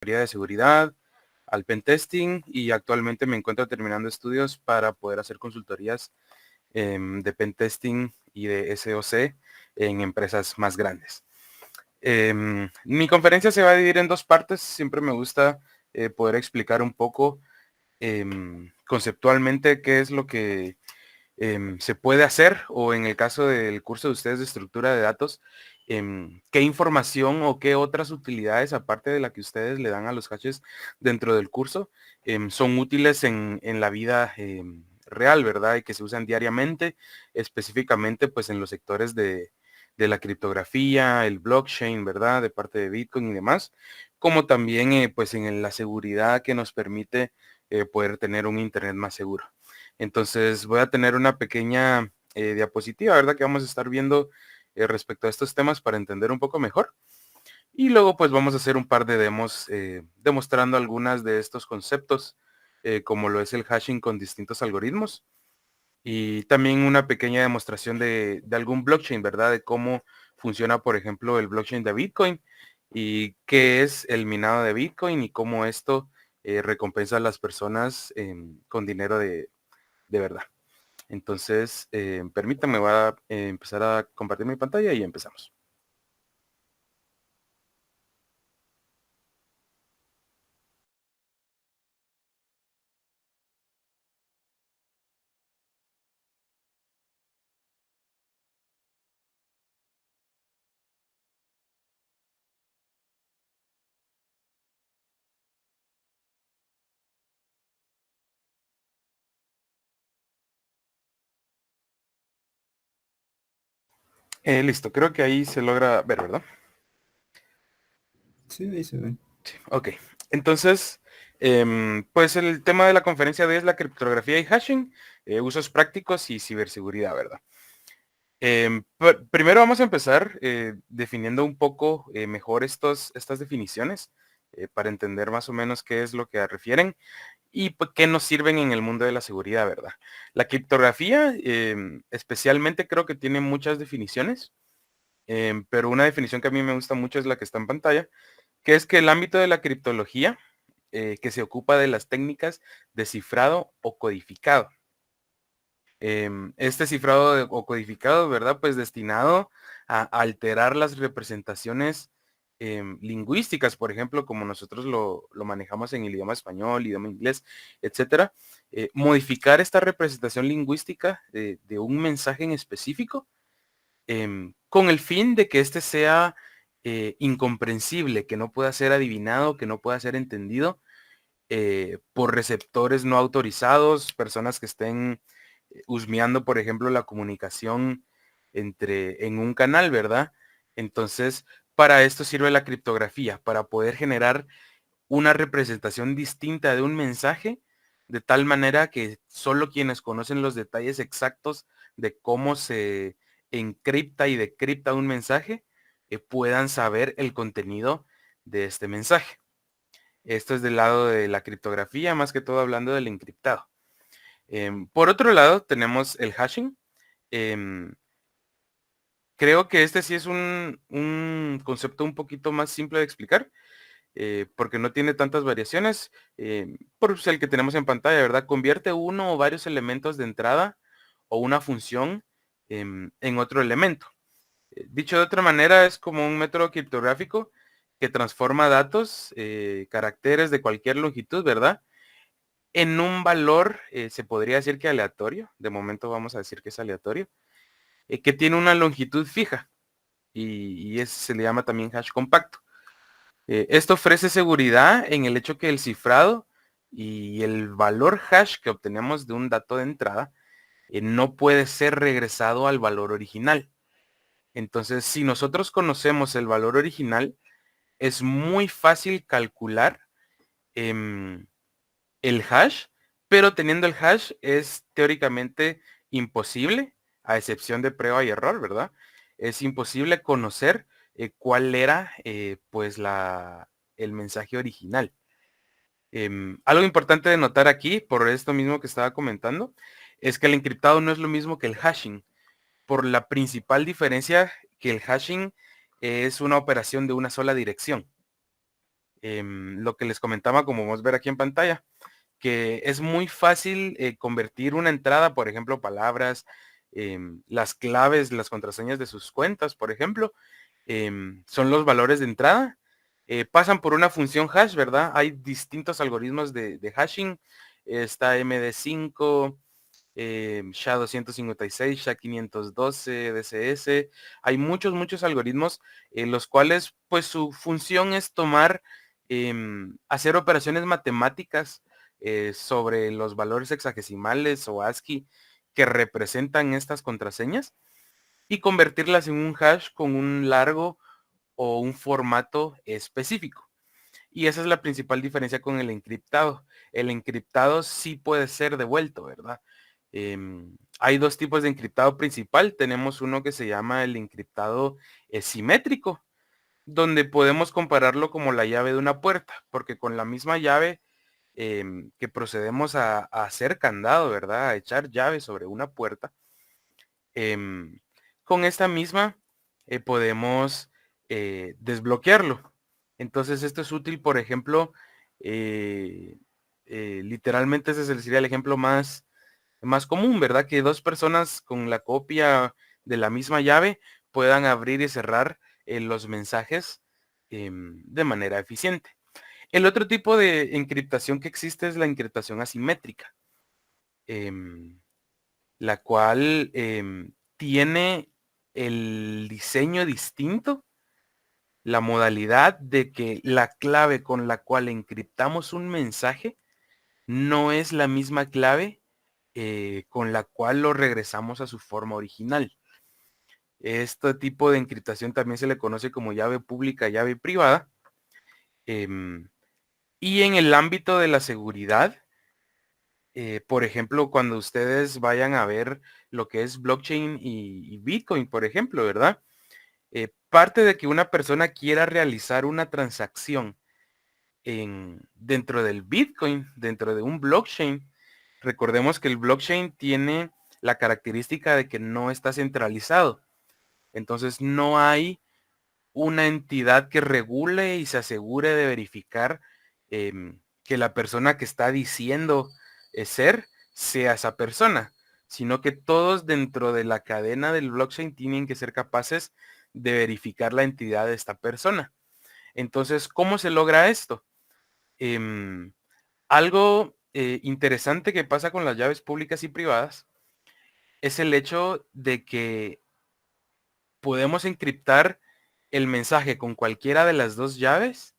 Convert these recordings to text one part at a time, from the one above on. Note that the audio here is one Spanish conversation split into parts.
de seguridad, al pentesting y actualmente me encuentro terminando estudios para poder hacer consultorías de pentesting y de SOC en empresas más grandes. Mi conferencia se va a dividir en dos partes. Siempre me gusta poder explicar un poco conceptualmente qué es lo que se puede hacer, o en el caso del curso de ustedes de estructura de datos, qué información o qué otras utilidades, aparte de la que ustedes le dan a los hashes dentro del curso, son útiles en la vida real, ¿verdad? Y que se usan diariamente, específicamente pues en los sectores de la criptografía, el blockchain, ¿verdad? De parte de Bitcoin y demás, como también pues en la seguridad que nos permite poder tener un Internet más seguro. Entonces voy a tener una pequeña diapositiva, ¿verdad? Que vamos a estar viendo respecto a estos temas para entender un poco mejor. Y luego pues vamos a hacer un par de demos demostrando algunas de estos conceptos, como lo es el hashing con distintos algoritmos. Y también una pequeña demostración de algún blockchain, ¿verdad? De cómo funciona, por ejemplo, el blockchain de Bitcoin y qué es el minado de Bitcoin y cómo esto recompensa a las personas con dinero de verdad. Entonces, permítanme, voy a empezar a compartir mi pantalla y empezamos. Listo, creo que ahí se logra ver, ¿verdad? Sí, ahí se ve. Sí, ok. Entonces, pues el tema de la conferencia de hoy es la criptografía y hashing, usos prácticos y ciberseguridad, ¿verdad? Primero vamos a empezar definiendo un poco mejor estas definiciones para entender más o menos qué es lo que refieren y pues, qué nos sirven en el mundo de la seguridad, ¿verdad? La criptografía especialmente creo que tiene muchas definiciones, pero una definición que a mí me gusta mucho es la que está en pantalla, que es que el ámbito de la criptología que se ocupa de las técnicas de cifrado o codificado. Este cifrado o codificado, ¿verdad? Pues destinado a alterar las representaciones lingüísticas, por ejemplo, como nosotros lo manejamos en el idioma español, idioma inglés, etcétera. Modificar esta representación lingüística de un mensaje en específico con el fin de que éste sea incomprensible, que no pueda ser adivinado, que no pueda ser entendido por receptores no autorizados, personas que estén husmeando, por ejemplo, la comunicación en un canal, ¿verdad? Entonces, para esto sirve la criptografía, para poder generar una representación distinta de un mensaje, de tal manera que solo quienes conocen los detalles exactos de cómo se encripta y decripta un mensaje, puedan saber el contenido de este mensaje. Esto es del lado de la criptografía, más que todo hablando del encriptado. Por otro lado, tenemos el hashing. Em, Creo que este sí es un concepto un poquito más simple de explicar, porque no tiene tantas variaciones. Por el que tenemos en pantalla, ¿verdad? Convierte uno o varios elementos de entrada o una función en otro elemento. Dicho de otra manera, es como un método criptográfico que transforma datos, caracteres de cualquier longitud, ¿verdad? En un valor, se podría decir que aleatorio, de momento vamos a decir que es aleatorio, que tiene una longitud fija y se le llama también hash compacto. Esto ofrece seguridad en el hecho que el cifrado y el valor hash que obtenemos de un dato de entrada no puede ser regresado al valor original. Entonces, si nosotros conocemos el valor original, es muy fácil calcular em, el hash, pero teniendo el hash es teóricamente imposible, a excepción de prueba y error, ¿verdad? Es imposible conocer cuál era pues el mensaje original. Algo importante de notar aquí, por esto mismo que estaba comentando, es que el encriptado no es lo mismo que el hashing, por la principal diferencia que el hashing es una operación de una sola dirección. lo que les comentaba, como vamos a ver aquí en pantalla, que es muy fácil convertir una entrada, por ejemplo, palabras, las claves, las contraseñas de sus cuentas, por ejemplo, son los valores de entrada. Pasan por una función hash, ¿verdad? Hay distintos algoritmos de hashing. Está MD5, SHA-256, SHA-512, DCS. Hay muchos algoritmos, los cuales pues su función es tomar, hacer operaciones matemáticas sobre los valores hexagesimales o ASCII que representan estas contraseñas y convertirlas en un hash con un largo o un formato específico. Y esa es la principal diferencia con el encriptado. El encriptado sí puede ser devuelto, ¿verdad? Hay dos tipos de encriptado principal. Tenemos uno que se llama el encriptado simétrico, donde podemos compararlo como la llave de una puerta, porque con la misma llave que procedemos a hacer candado, ¿verdad? A echar llave sobre una puerta, con esta misma podemos desbloquearlo. Entonces esto es útil, por ejemplo, literalmente ese sería el ejemplo más común, ¿verdad? Que dos personas con la copia de la misma llave puedan abrir y cerrar los mensajes de manera eficiente. El otro tipo de encriptación que existe es la encriptación asimétrica, em, la cual tiene el diseño distinto, la modalidad de que la clave con la cual encriptamos un mensaje no es la misma clave con la cual lo regresamos a su forma original. Este tipo de encriptación también se le conoce como llave pública, llave privada. em, y en el ámbito de la seguridad, por ejemplo, cuando ustedes vayan a ver lo que es blockchain y Bitcoin, por ejemplo, ¿verdad? Parte de que una persona quiera realizar una transacción dentro del Bitcoin, dentro de un blockchain, recordemos que el blockchain tiene la característica de que no está centralizado. Entonces no hay una entidad que regule y se asegure de verificar que la persona que está diciendo ser sea esa persona, sino que todos dentro de la cadena del blockchain tienen que ser capaces de verificar la entidad de esta persona. Entonces, ¿cómo se logra esto? Em, Algo interesante que pasa con las llaves públicas y privadas es el hecho de que podemos encriptar el mensaje con cualquiera de las dos llaves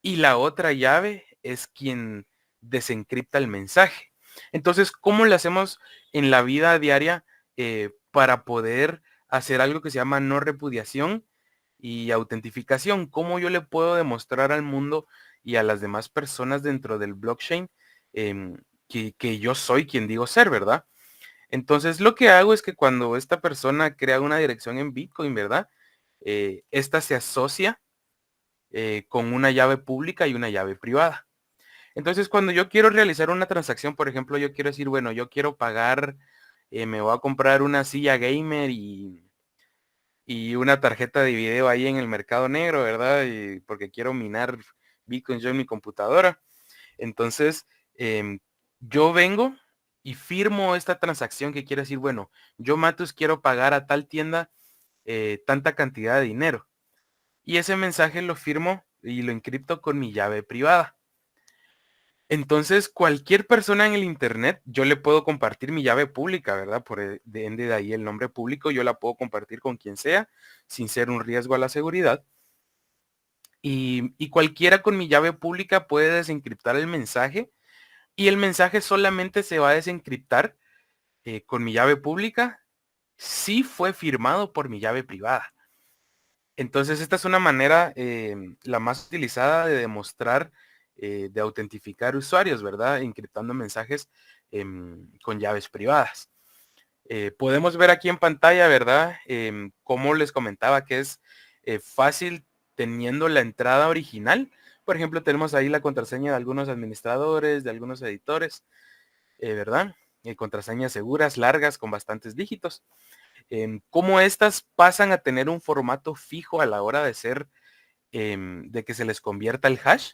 y la otra llave es quien desencripta el mensaje. Entonces, ¿cómo le hacemos en la vida diaria para poder hacer algo que se llama no repudiación y autentificación? ¿Cómo yo le puedo demostrar al mundo y a las demás personas dentro del blockchain que yo soy quien digo ser, ¿verdad? Entonces, lo que hago es que cuando esta persona crea una dirección en Bitcoin, ¿verdad? Esta se asocia con una llave pública y una llave privada. Entonces, cuando yo quiero realizar una transacción, por ejemplo, yo quiero decir, bueno, yo quiero pagar, me voy a comprar una silla gamer y una tarjeta de video ahí en el mercado negro, ¿verdad? Y porque quiero minar Bitcoin yo en mi computadora. Entonces, yo vengo y firmo esta transacción que quiere decir, bueno, yo Matus quiero pagar a tal tienda tanta cantidad de dinero. Y ese mensaje lo firmo y lo encripto con mi llave privada. Entonces, cualquier persona en el internet, yo le puedo compartir mi llave pública, ¿verdad? De ende de ahí el nombre público, yo la puedo compartir con quien sea, sin ser un riesgo a la seguridad. Y cualquiera con mi llave pública puede desencriptar el mensaje y el mensaje solamente se va a desencriptar con mi llave pública si fue firmado por mi llave privada. Entonces, esta es una manera, la más utilizada de demostrar, de autentificar usuarios, ¿verdad? Encriptando mensajes con llaves privadas. Podemos ver aquí en pantalla, ¿verdad? Como les comentaba que es fácil teniendo la entrada original. Por ejemplo, tenemos ahí la contraseña de algunos administradores, de algunos editores, ¿verdad? Contraseñas seguras, largas, con bastantes dígitos. Cómo estas pasan a tener un formato fijo a la hora de ser de que se les convierta el hash,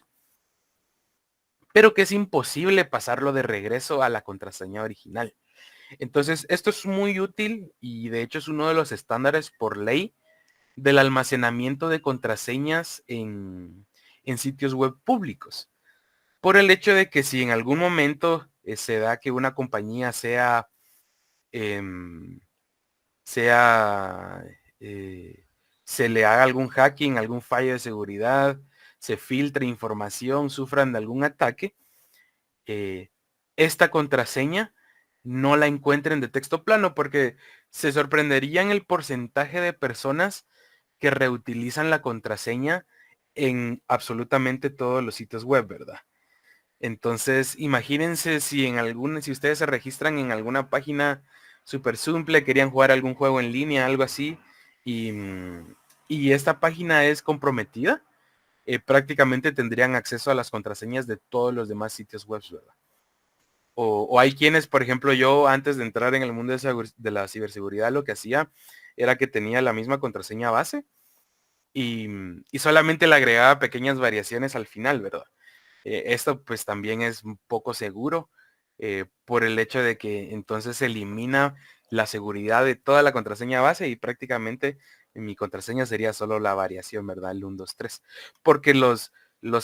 pero que es imposible pasarlo de regreso a la contraseña original. Entonces, esto es muy útil y de hecho es uno de los estándares por ley del almacenamiento de contraseñas en sitios web públicos. Por el hecho de que si en algún momento se da que una compañía em, sea se le haga algún hacking, algún fallo de seguridad, se filtre información, sufran de algún ataque, eh, esta contraseña no la encuentren de texto plano, porque se sorprenderían el porcentaje de personas que reutilizan la contraseña en absolutamente todos los sitios web, ¿verdad? Entonces, imagínense si ustedes se registran en alguna página súper simple, querían jugar algún juego en línea, algo así, y, y esta página es comprometida, prácticamente tendrían acceso a las contraseñas de todos los demás sitios web, ¿verdad? O hay quienes, por ejemplo, yo antes de entrar en el mundo de la ciberseguridad, lo que hacía era que tenía la misma contraseña base y solamente le agregaba pequeñas variaciones al final, ¿verdad? Esto pues también es un poco seguro por el hecho de que entonces se elimina la seguridad de toda la contraseña base y prácticamente mi contraseña sería solo la variación, ¿verdad? El 1, 2, 3. Porque los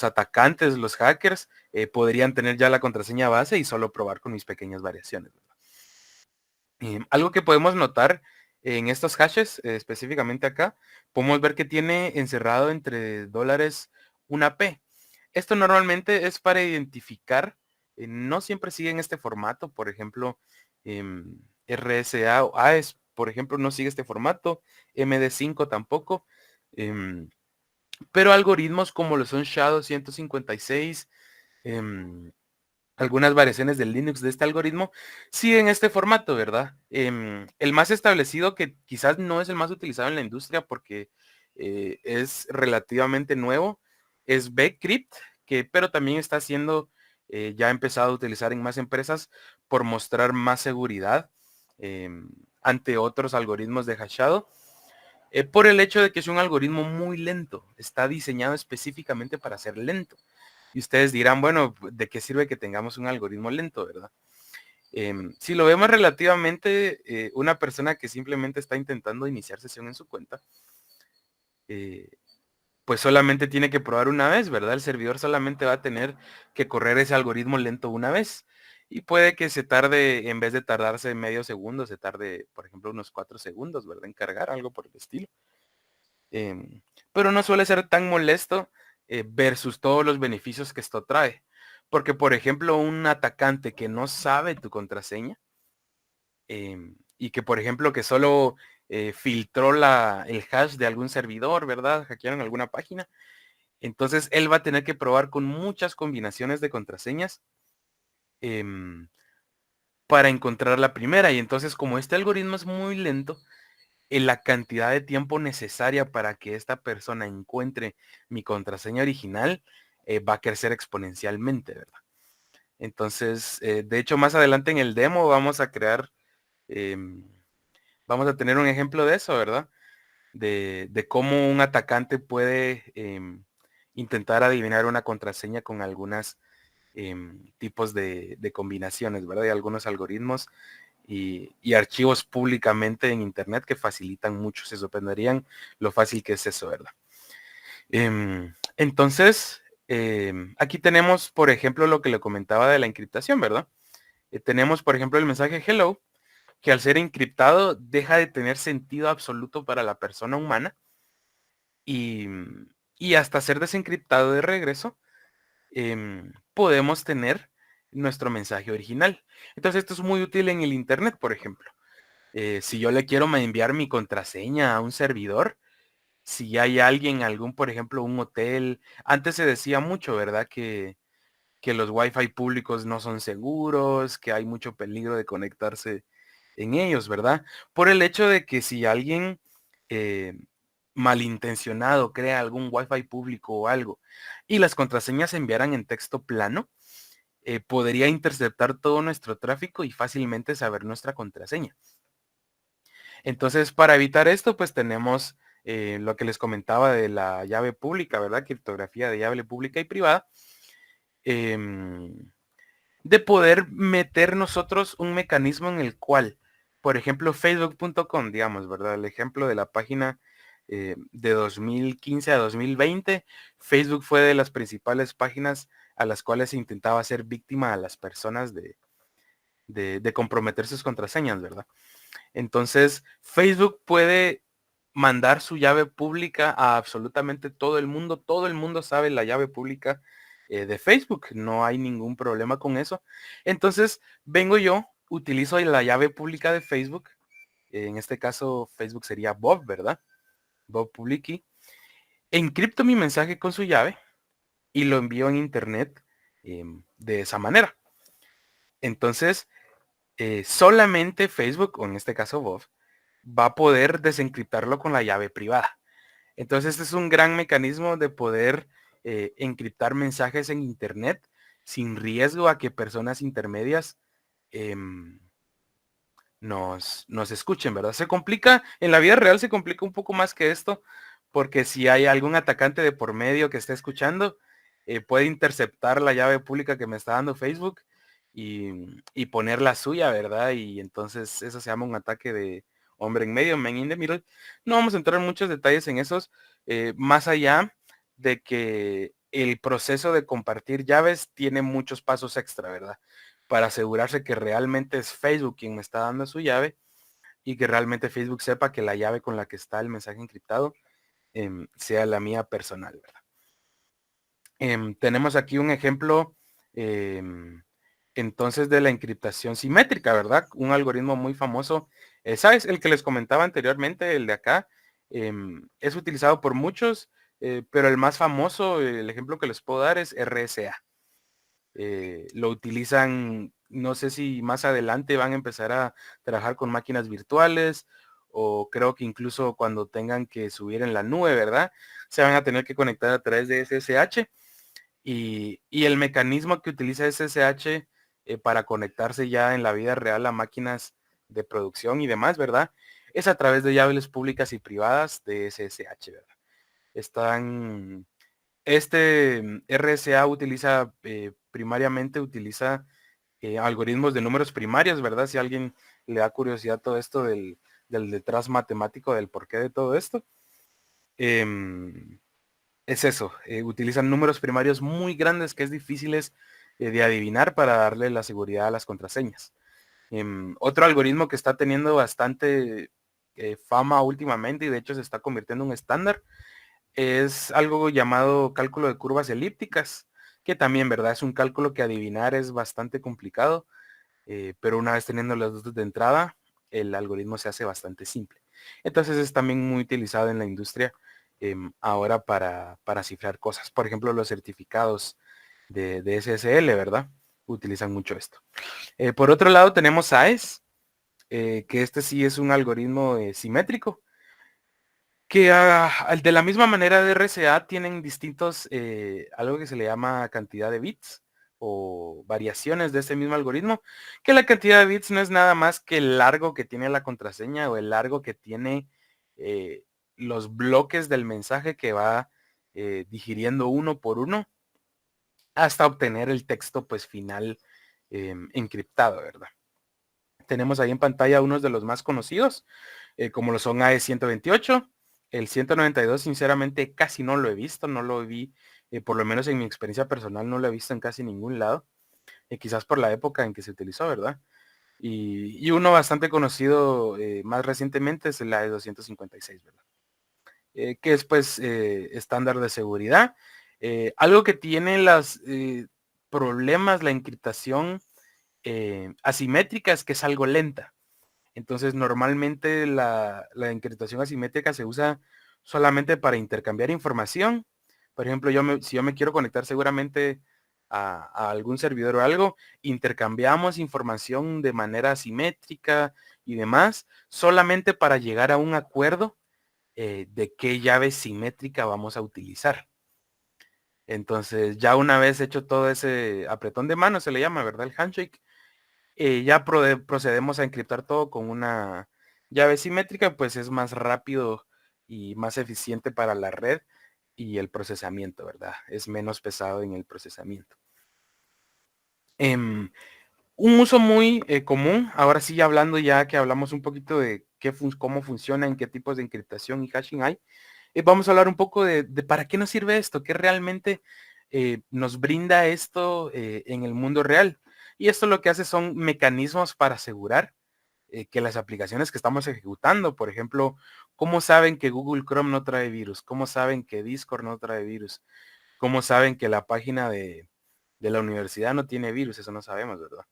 atacantes, los hackers, podrían tener ya la contraseña base y solo probar con mis pequeñas variaciones, ¿verdad? Algo que podemos notar en estos hashes, específicamente acá, podemos ver que tiene encerrado entre dólares una P. Esto normalmente es para identificar, no siempre siguen este formato, por ejemplo, RSA o AES, por ejemplo, no sigue este formato, MD5 tampoco, em, pero algoritmos como lo son SHA-256, algunas variaciones del Linux de este algoritmo siguen este formato, ¿verdad? El más establecido, que quizás no es el más utilizado en la industria porque es relativamente nuevo, es Bcrypt, pero también está siendo ya empezado a utilizar en más empresas por mostrar más seguridad ante otros algoritmos de hashado. Por el hecho de que es un algoritmo muy lento, está diseñado específicamente para ser lento. Y ustedes dirán, bueno, ¿de qué sirve que tengamos un algoritmo lento, verdad? Si lo vemos relativamente, una persona que simplemente está intentando iniciar sesión en su cuenta, eh, pues solamente tiene que probar una vez, ¿verdad? El servidor solamente va a tener que correr ese algoritmo lento una vez. Y puede que se tarde, en vez de tardarse medio segundo, se tarde, por ejemplo, unos 4 segundos, ¿verdad? En cargar, algo por el estilo. Pero no suele ser tan molesto versus todos los beneficios que esto trae. Porque, por ejemplo, un atacante que no sabe tu contraseña y que, por ejemplo, que solo filtró el hash de algún servidor, ¿verdad? Hackearon alguna página. Entonces, él va a tener que probar con muchas combinaciones de contraseñas em, para encontrar la primera. Y entonces, como este algoritmo es muy lento, en la cantidad de tiempo necesaria para que esta persona encuentre mi contraseña original va a crecer exponencialmente, ¿verdad? Entonces, de hecho, más adelante en el demo vamos a crear, em, vamos a tener un ejemplo de eso, ¿verdad? De cómo un atacante puede intentar adivinar una contraseña con algunas tipos de combinaciones, ¿verdad? Y algunos algoritmos y archivos públicamente en internet que facilitan mucho. Se sorprenderían lo fácil que es eso, ¿verdad? Entonces, aquí tenemos, por ejemplo, lo que le comentaba de la encriptación, ¿verdad? Tenemos, por ejemplo, el mensaje hello, que al ser encriptado deja de tener sentido absoluto para la persona humana y, y hasta ser desencriptado de regreso, podemos tener nuestro mensaje original. Entonces esto es muy útil en el internet, por ejemplo. Si yo le quiero enviar mi contraseña a un servidor, si hay alguien, por ejemplo, un hotel, antes se decía mucho, ¿verdad? Que los wifi públicos no son seguros, que hay mucho peligro de conectarse en ellos, ¿verdad? Por el hecho de que si alguien eh, malintencionado crea algún wifi público o algo y las contraseñas se enviaran en texto plano, podría interceptar todo nuestro tráfico y fácilmente saber nuestra contraseña. Entonces, para evitar esto, pues tenemos lo que les comentaba de la llave pública, ¿verdad? Criptografía de llave pública y privada. em, de poder meter nosotros un mecanismo en el cual, por ejemplo, facebook.com, digamos, ¿verdad? El ejemplo de la página de 2015 a 2020, Facebook fue de las principales páginas a las cuales se intentaba hacer víctima a las personas de comprometer sus contraseñas, ¿verdad? Entonces, Facebook puede mandar su llave pública a absolutamente todo el mundo sabe la llave pública de Facebook, no hay ningún problema con eso. Entonces, vengo yo, utilizo la llave pública de Facebook, en este caso Facebook sería Bob, ¿verdad? Bob Publici, encripto mi mensaje con su llave y lo envío en internet de esa manera. Entonces, solamente Facebook, o en este caso Bob, va a poder desencriptarlo con la llave privada. Entonces, este es un gran mecanismo de poder encriptar mensajes en internet sin riesgo a que personas intermedias em, nos escuchen, ¿verdad? Se complica, en la vida real se complica un poco más que esto, porque si hay algún atacante de por medio que esté escuchando, puede interceptar la llave pública que me está dando Facebook y poner la suya, ¿verdad? Y entonces eso se llama un ataque de hombre en medio, man in the middle. No vamos a entrar en muchos detalles en esos, más allá de que el proceso de compartir llaves tiene muchos pasos extra, ¿verdad? Para asegurarse que realmente es Facebook quien me está dando su llave y que realmente Facebook sepa que la llave con la que está el mensaje encriptado sea la mía personal, ¿verdad? Tenemos aquí un ejemplo entonces de la encriptación simétrica, ¿verdad? Un algoritmo muy famoso. ¿Sabes? El que les comentaba anteriormente, el de acá, es utilizado por muchos, pero el más famoso, el ejemplo que les puedo dar es RSA. Lo utilizan, no sé si más adelante van a empezar a trabajar con máquinas virtuales o creo que incluso cuando tengan que subir en la nube, ¿verdad? Se van a tener que conectar a través de SSH y el mecanismo que utiliza SSH para conectarse ya en la vida real a máquinas de producción y demás, ¿verdad? Es a través de llaves públicas y privadas de SSH, ¿verdad? Están RSA utiliza, primariamente utiliza algoritmos de números primarios, ¿verdad? Si a alguien le da curiosidad todo esto del detrás matemático del porqué de todo esto, em, es eso, utilizan números primarios muy grandes que es difíciles de adivinar para darle la seguridad a las contraseñas. Otro algoritmo que está teniendo bastante fama últimamente y de hecho se está convirtiendo en un estándar es algo llamado cálculo de curvas elípticas, que también, ¿verdad? Es un cálculo que adivinar es bastante complicado, pero una vez teniendo los datos de entrada, el algoritmo se hace bastante simple. Entonces es también muy utilizado en la industria ahora para cifrar cosas. Por ejemplo, los certificados de SSL, ¿verdad? Utilizan mucho esto. Por otro lado tenemos AES, que este sí es un algoritmo simétrico que de la misma manera de RCA tienen distintos, algo que se le llama cantidad de bits o variaciones de ese mismo algoritmo, que la cantidad de bits no es nada más que el largo que tiene la contraseña o el largo que tiene eh, los bloques del mensaje que va digiriendo uno por uno hasta obtener el texto pues final encriptado, ¿verdad? Tenemos ahí en pantalla unos de los más conocidos, como lo son AE128. El 192, sinceramente, casi no lo he visto, no lo vi, por lo menos en mi experiencia personal, no lo he visto en casi ningún lado. Quizás por la época en que se utilizó, ¿verdad? Y uno bastante conocido más recientemente es el AE256, ¿verdad? Que es pues estándar de seguridad. Algo que tiene los problemas, la encriptación asimétrica es que es algo lenta. Entonces, normalmente la encriptación asimétrica se usa solamente para intercambiar información. Por ejemplo, si yo me quiero conectar seguramente a algún servidor o algo, intercambiamos información de manera asimétrica y demás, solamente para llegar a un acuerdo de qué llave simétrica vamos a utilizar. Entonces, ya una vez hecho todo ese apretón de mano, se le llama, ¿verdad? El handshake, ya procedemos a encriptar todo con una llave simétrica, pues es más rápido y más eficiente para la red y el procesamiento, ¿verdad? Es menos pesado en el procesamiento. Em, un uso muy común, ahora sí hablando ya que hablamos un poquito de cómo funciona, en qué tipos de encriptación y hashing hay, vamos a hablar un poco de para qué nos sirve esto, qué realmente nos brinda esto en el mundo real. Y esto lo que hace son mecanismos para asegurar que las aplicaciones que estamos ejecutando, por ejemplo, ¿cómo saben que Google Chrome no trae virus? ¿Cómo saben que Discord no trae virus? ¿Cómo saben que la página de la universidad no tiene virus? Eso no sabemos, ¿verdad?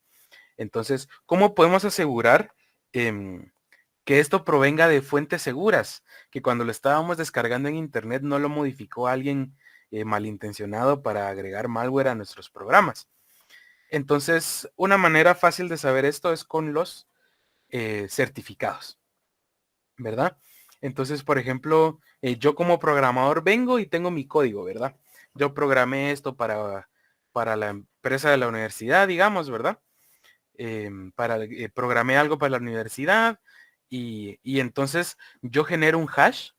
Entonces, ¿cómo podemos asegurar que esto provenga de fuentes seguras? Que cuando lo estábamos descargando en internet no lo modificó alguien malintencionado para agregar malware a nuestros programas. Entonces, una manera fácil de saber esto es con los certificados, ¿verdad? Entonces, por ejemplo, yo como programador vengo y tengo mi código, ¿verdad? Yo programé esto para la empresa de la universidad, digamos, ¿verdad? Programé algo para la universidad y entonces yo genero un hash.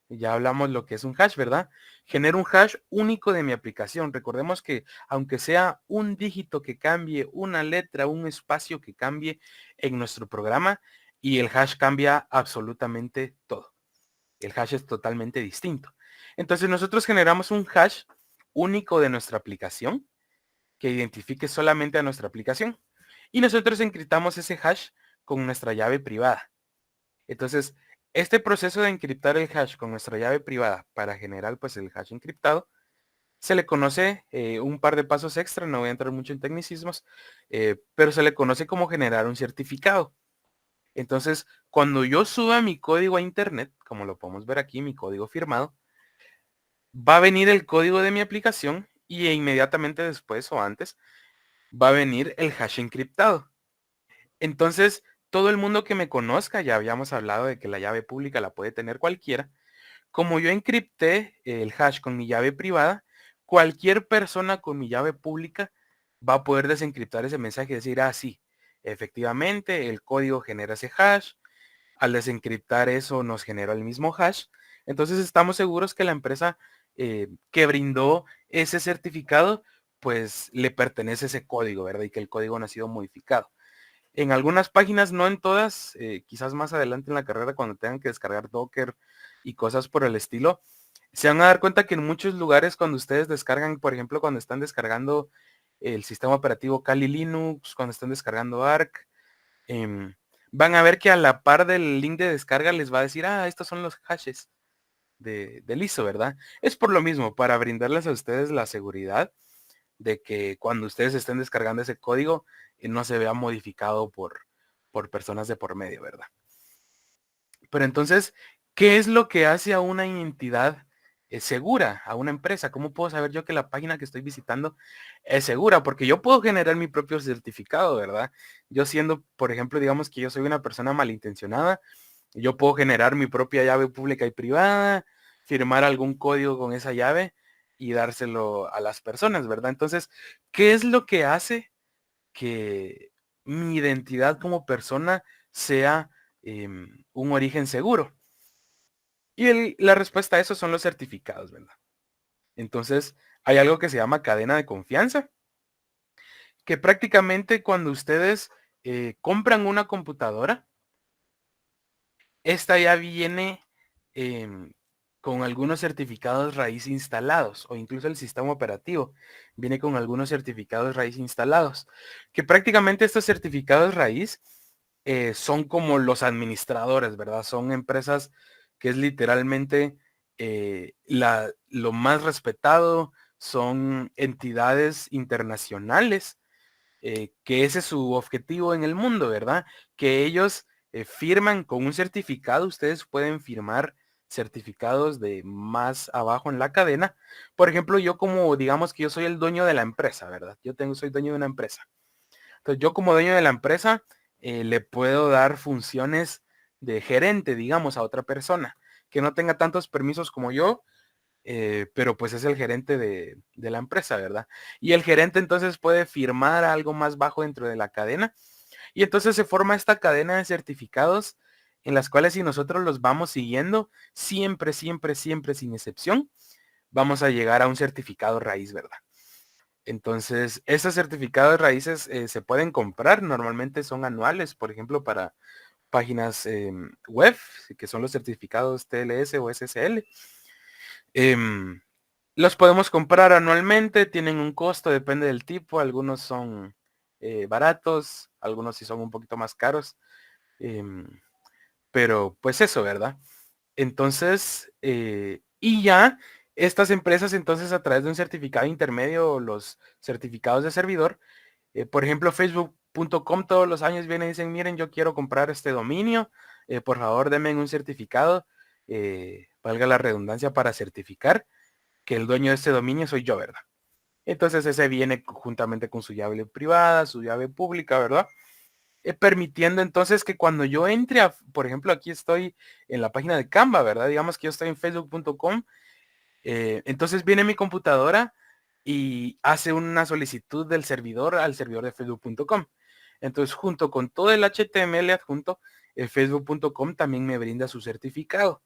Ya hablamos lo que es un hash, ¿verdad? Genero un hash único de mi aplicación. Recordemos que aunque sea un dígito que cambie, una letra, un espacio que cambie en nuestro programa, y el hash cambia absolutamente todo. El hash es totalmente distinto. Entonces nosotros generamos un hash único de nuestra aplicación que identifique solamente a nuestra aplicación. Y nosotros encriptamos ese hash con nuestra llave privada. Entonces, este proceso de encriptar el hash con nuestra llave privada para generar pues el hash encriptado, se le conoce un par de pasos extra, no voy a entrar mucho en tecnicismos, pero se le conoce como generar un certificado. Entonces, cuando yo suba mi código a internet, como lo podemos ver aquí, mi código firmado, va a venir el código de mi aplicación y inmediatamente después o antes va a venir el hash encriptado. Entonces, todo el mundo que me conozca, ya habíamos hablado de que la llave pública la puede tener cualquiera. Como yo encripté el hash con mi llave privada, cualquier persona con mi llave pública va a poder desencriptar ese mensaje y decir, ah, sí, efectivamente, el código genera ese hash. Al desencriptar eso nos generó el mismo hash. Entonces estamos seguros que la empresa que brindó ese certificado, pues le pertenece ese código, ¿verdad? Y que el código no ha sido modificado. En algunas páginas, no en todas, quizás más adelante en la carrera cuando tengan que descargar Docker y cosas por el estilo, se van a dar cuenta que en muchos lugares cuando ustedes descargan, por ejemplo, cuando están descargando el sistema operativo Kali Linux, cuando están descargando Arc, em, van a ver que a la par del link de descarga les va a decir, ah, estos son los hashes del ISO, ¿verdad? Es por lo mismo, para brindarles a ustedes la seguridad de que cuando ustedes estén descargando ese código no se vea modificado por personas de por medio, ¿verdad? Pero entonces, ¿qué es lo que hace a una entidad segura, a una empresa? ¿Cómo puedo saber yo que la página que estoy visitando es segura? Porque yo puedo generar mi propio certificado, ¿verdad? Yo siendo, por ejemplo, digamos que yo soy una persona malintencionada, yo puedo generar mi propia llave pública y privada, firmar algún código con esa llave y dárselo a las personas, ¿verdad? Entonces, ¿qué es lo que hace que mi identidad como persona sea un origen seguro? Y la respuesta a eso son los certificados, ¿verdad? Entonces, hay algo que se llama cadena de confianza, que prácticamente cuando ustedes compran una computadora, esta ya viene con algunos certificados raíz instalados o incluso el sistema operativo viene con algunos certificados raíz instalados, que prácticamente estos certificados raíz son como los administradores, ¿verdad? Son empresas que es literalmente lo más respetado, son entidades internacionales que ese es su objetivo en el mundo, ¿verdad? Que ellos firman con un certificado, ustedes pueden firmar certificados de más abajo en la cadena. Por ejemplo, yo como digamos que yo soy el dueño de la empresa, ¿verdad? Soy dueño de una empresa. Entonces yo como dueño de la empresa le puedo dar funciones de gerente, digamos, a otra persona que no tenga tantos permisos como yo, pero pues es el gerente de la empresa, ¿verdad? Y el gerente entonces puede firmar algo más bajo dentro de la cadena. Y entonces se forma esta cadena de certificados en las cuales si nosotros los vamos siguiendo, siempre, siempre, siempre, sin excepción, vamos a llegar a un certificado raíz, ¿verdad? Entonces, esos certificados raíces se pueden comprar, normalmente son anuales, por ejemplo, para páginas web, que son los certificados TLS o SSL. Em, los podemos comprar anualmente, tienen un costo, depende del tipo, algunos son baratos, algunos sí son un poquito más caros, em, pero pues eso, ¿verdad? Entonces, y ya estas empresas entonces a través de un certificado intermedio, los certificados de servidor, por ejemplo, facebook.com todos los años viene y dicen, miren, yo quiero comprar este dominio, por favor denme un certificado, valga la redundancia, para certificar que el dueño de este dominio soy yo, ¿verdad? Entonces ese viene juntamente con su llave privada, su llave pública, ¿verdad? Permitiendo entonces que cuando yo entre a, por ejemplo, aquí estoy en la página de Canva, ¿verdad? Digamos que yo estoy en facebook.com, entonces viene mi computadora y hace una solicitud del servidor al servidor de facebook.com. Entonces, junto con todo el HTML adjunto, el facebook.com también me brinda su certificado.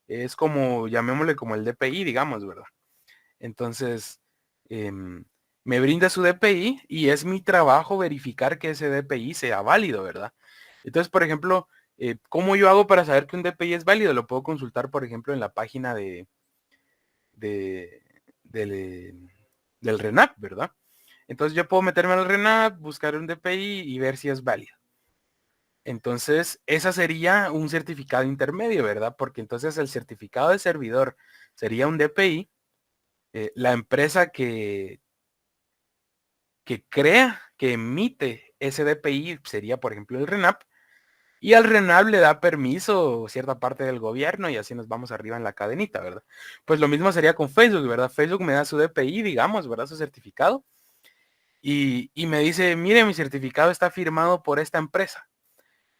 Es como, llamémosle como el DPI, digamos, ¿verdad? Entonces, me brinda su DPI y es mi trabajo verificar que ese DPI sea válido, ¿verdad? Entonces, por ejemplo, ¿cómo yo hago para saber que un DPI es válido? Lo puedo consultar, por ejemplo, en la página de, del, del RENAP, ¿verdad? Entonces yo puedo meterme al RENAP, buscar un DPI y ver si es válido. Entonces, esa sería un certificado intermedio, ¿verdad? Porque entonces el certificado de servidor sería un DPI. La empresa que crea, que emite ese DPI sería, por ejemplo, el RENAP. Y al RENAP le da permiso cierta parte del gobierno y así nos vamos arriba en la cadenita, ¿verdad? Pues lo mismo sería con Facebook, ¿verdad? Facebook me da su DPI, digamos, ¿verdad? Su certificado. Y me dice, mire, mi certificado está firmado por esta empresa.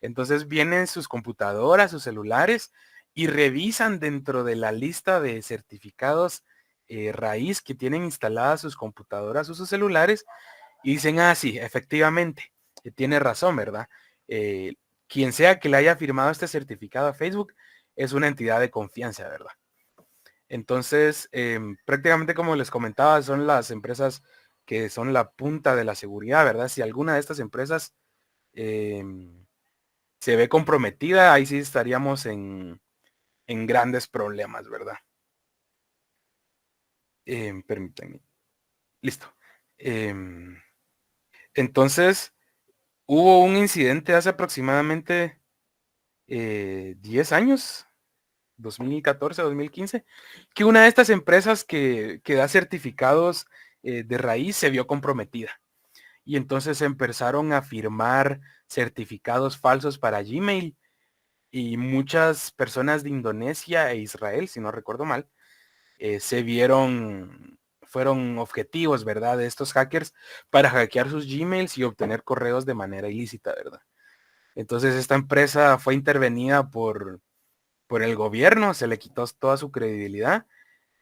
Entonces vienen sus computadoras, sus celulares y revisan dentro de la lista de certificados raíz que tienen instaladas sus computadoras o sus celulares y dicen, ah, sí, efectivamente, tiene razón, ¿verdad? Eh, quien sea que le haya firmado este certificado a Facebook es una entidad de confianza, ¿verdad? Entonces, prácticamente como les comentaba, son las empresas que son la punta de la seguridad, ¿verdad? Si alguna de estas empresas se ve comprometida, ahí sí estaríamos en grandes problemas, ¿verdad? Permítanme. Listo. Em, entonces, hubo un incidente hace aproximadamente 10 años, 2014, 2015, que una de estas empresas que da certificados de raíz se vio comprometida. Y entonces empezaron a firmar certificados falsos para Gmail y muchas personas de Indonesia e Israel, si no recuerdo mal, se vieron, fueron objetivos, ¿verdad? De estos hackers para hackear sus Gmails y obtener correos de manera ilícita, ¿verdad? Entonces esta empresa fue intervenida por el gobierno, se le quitó toda su credibilidad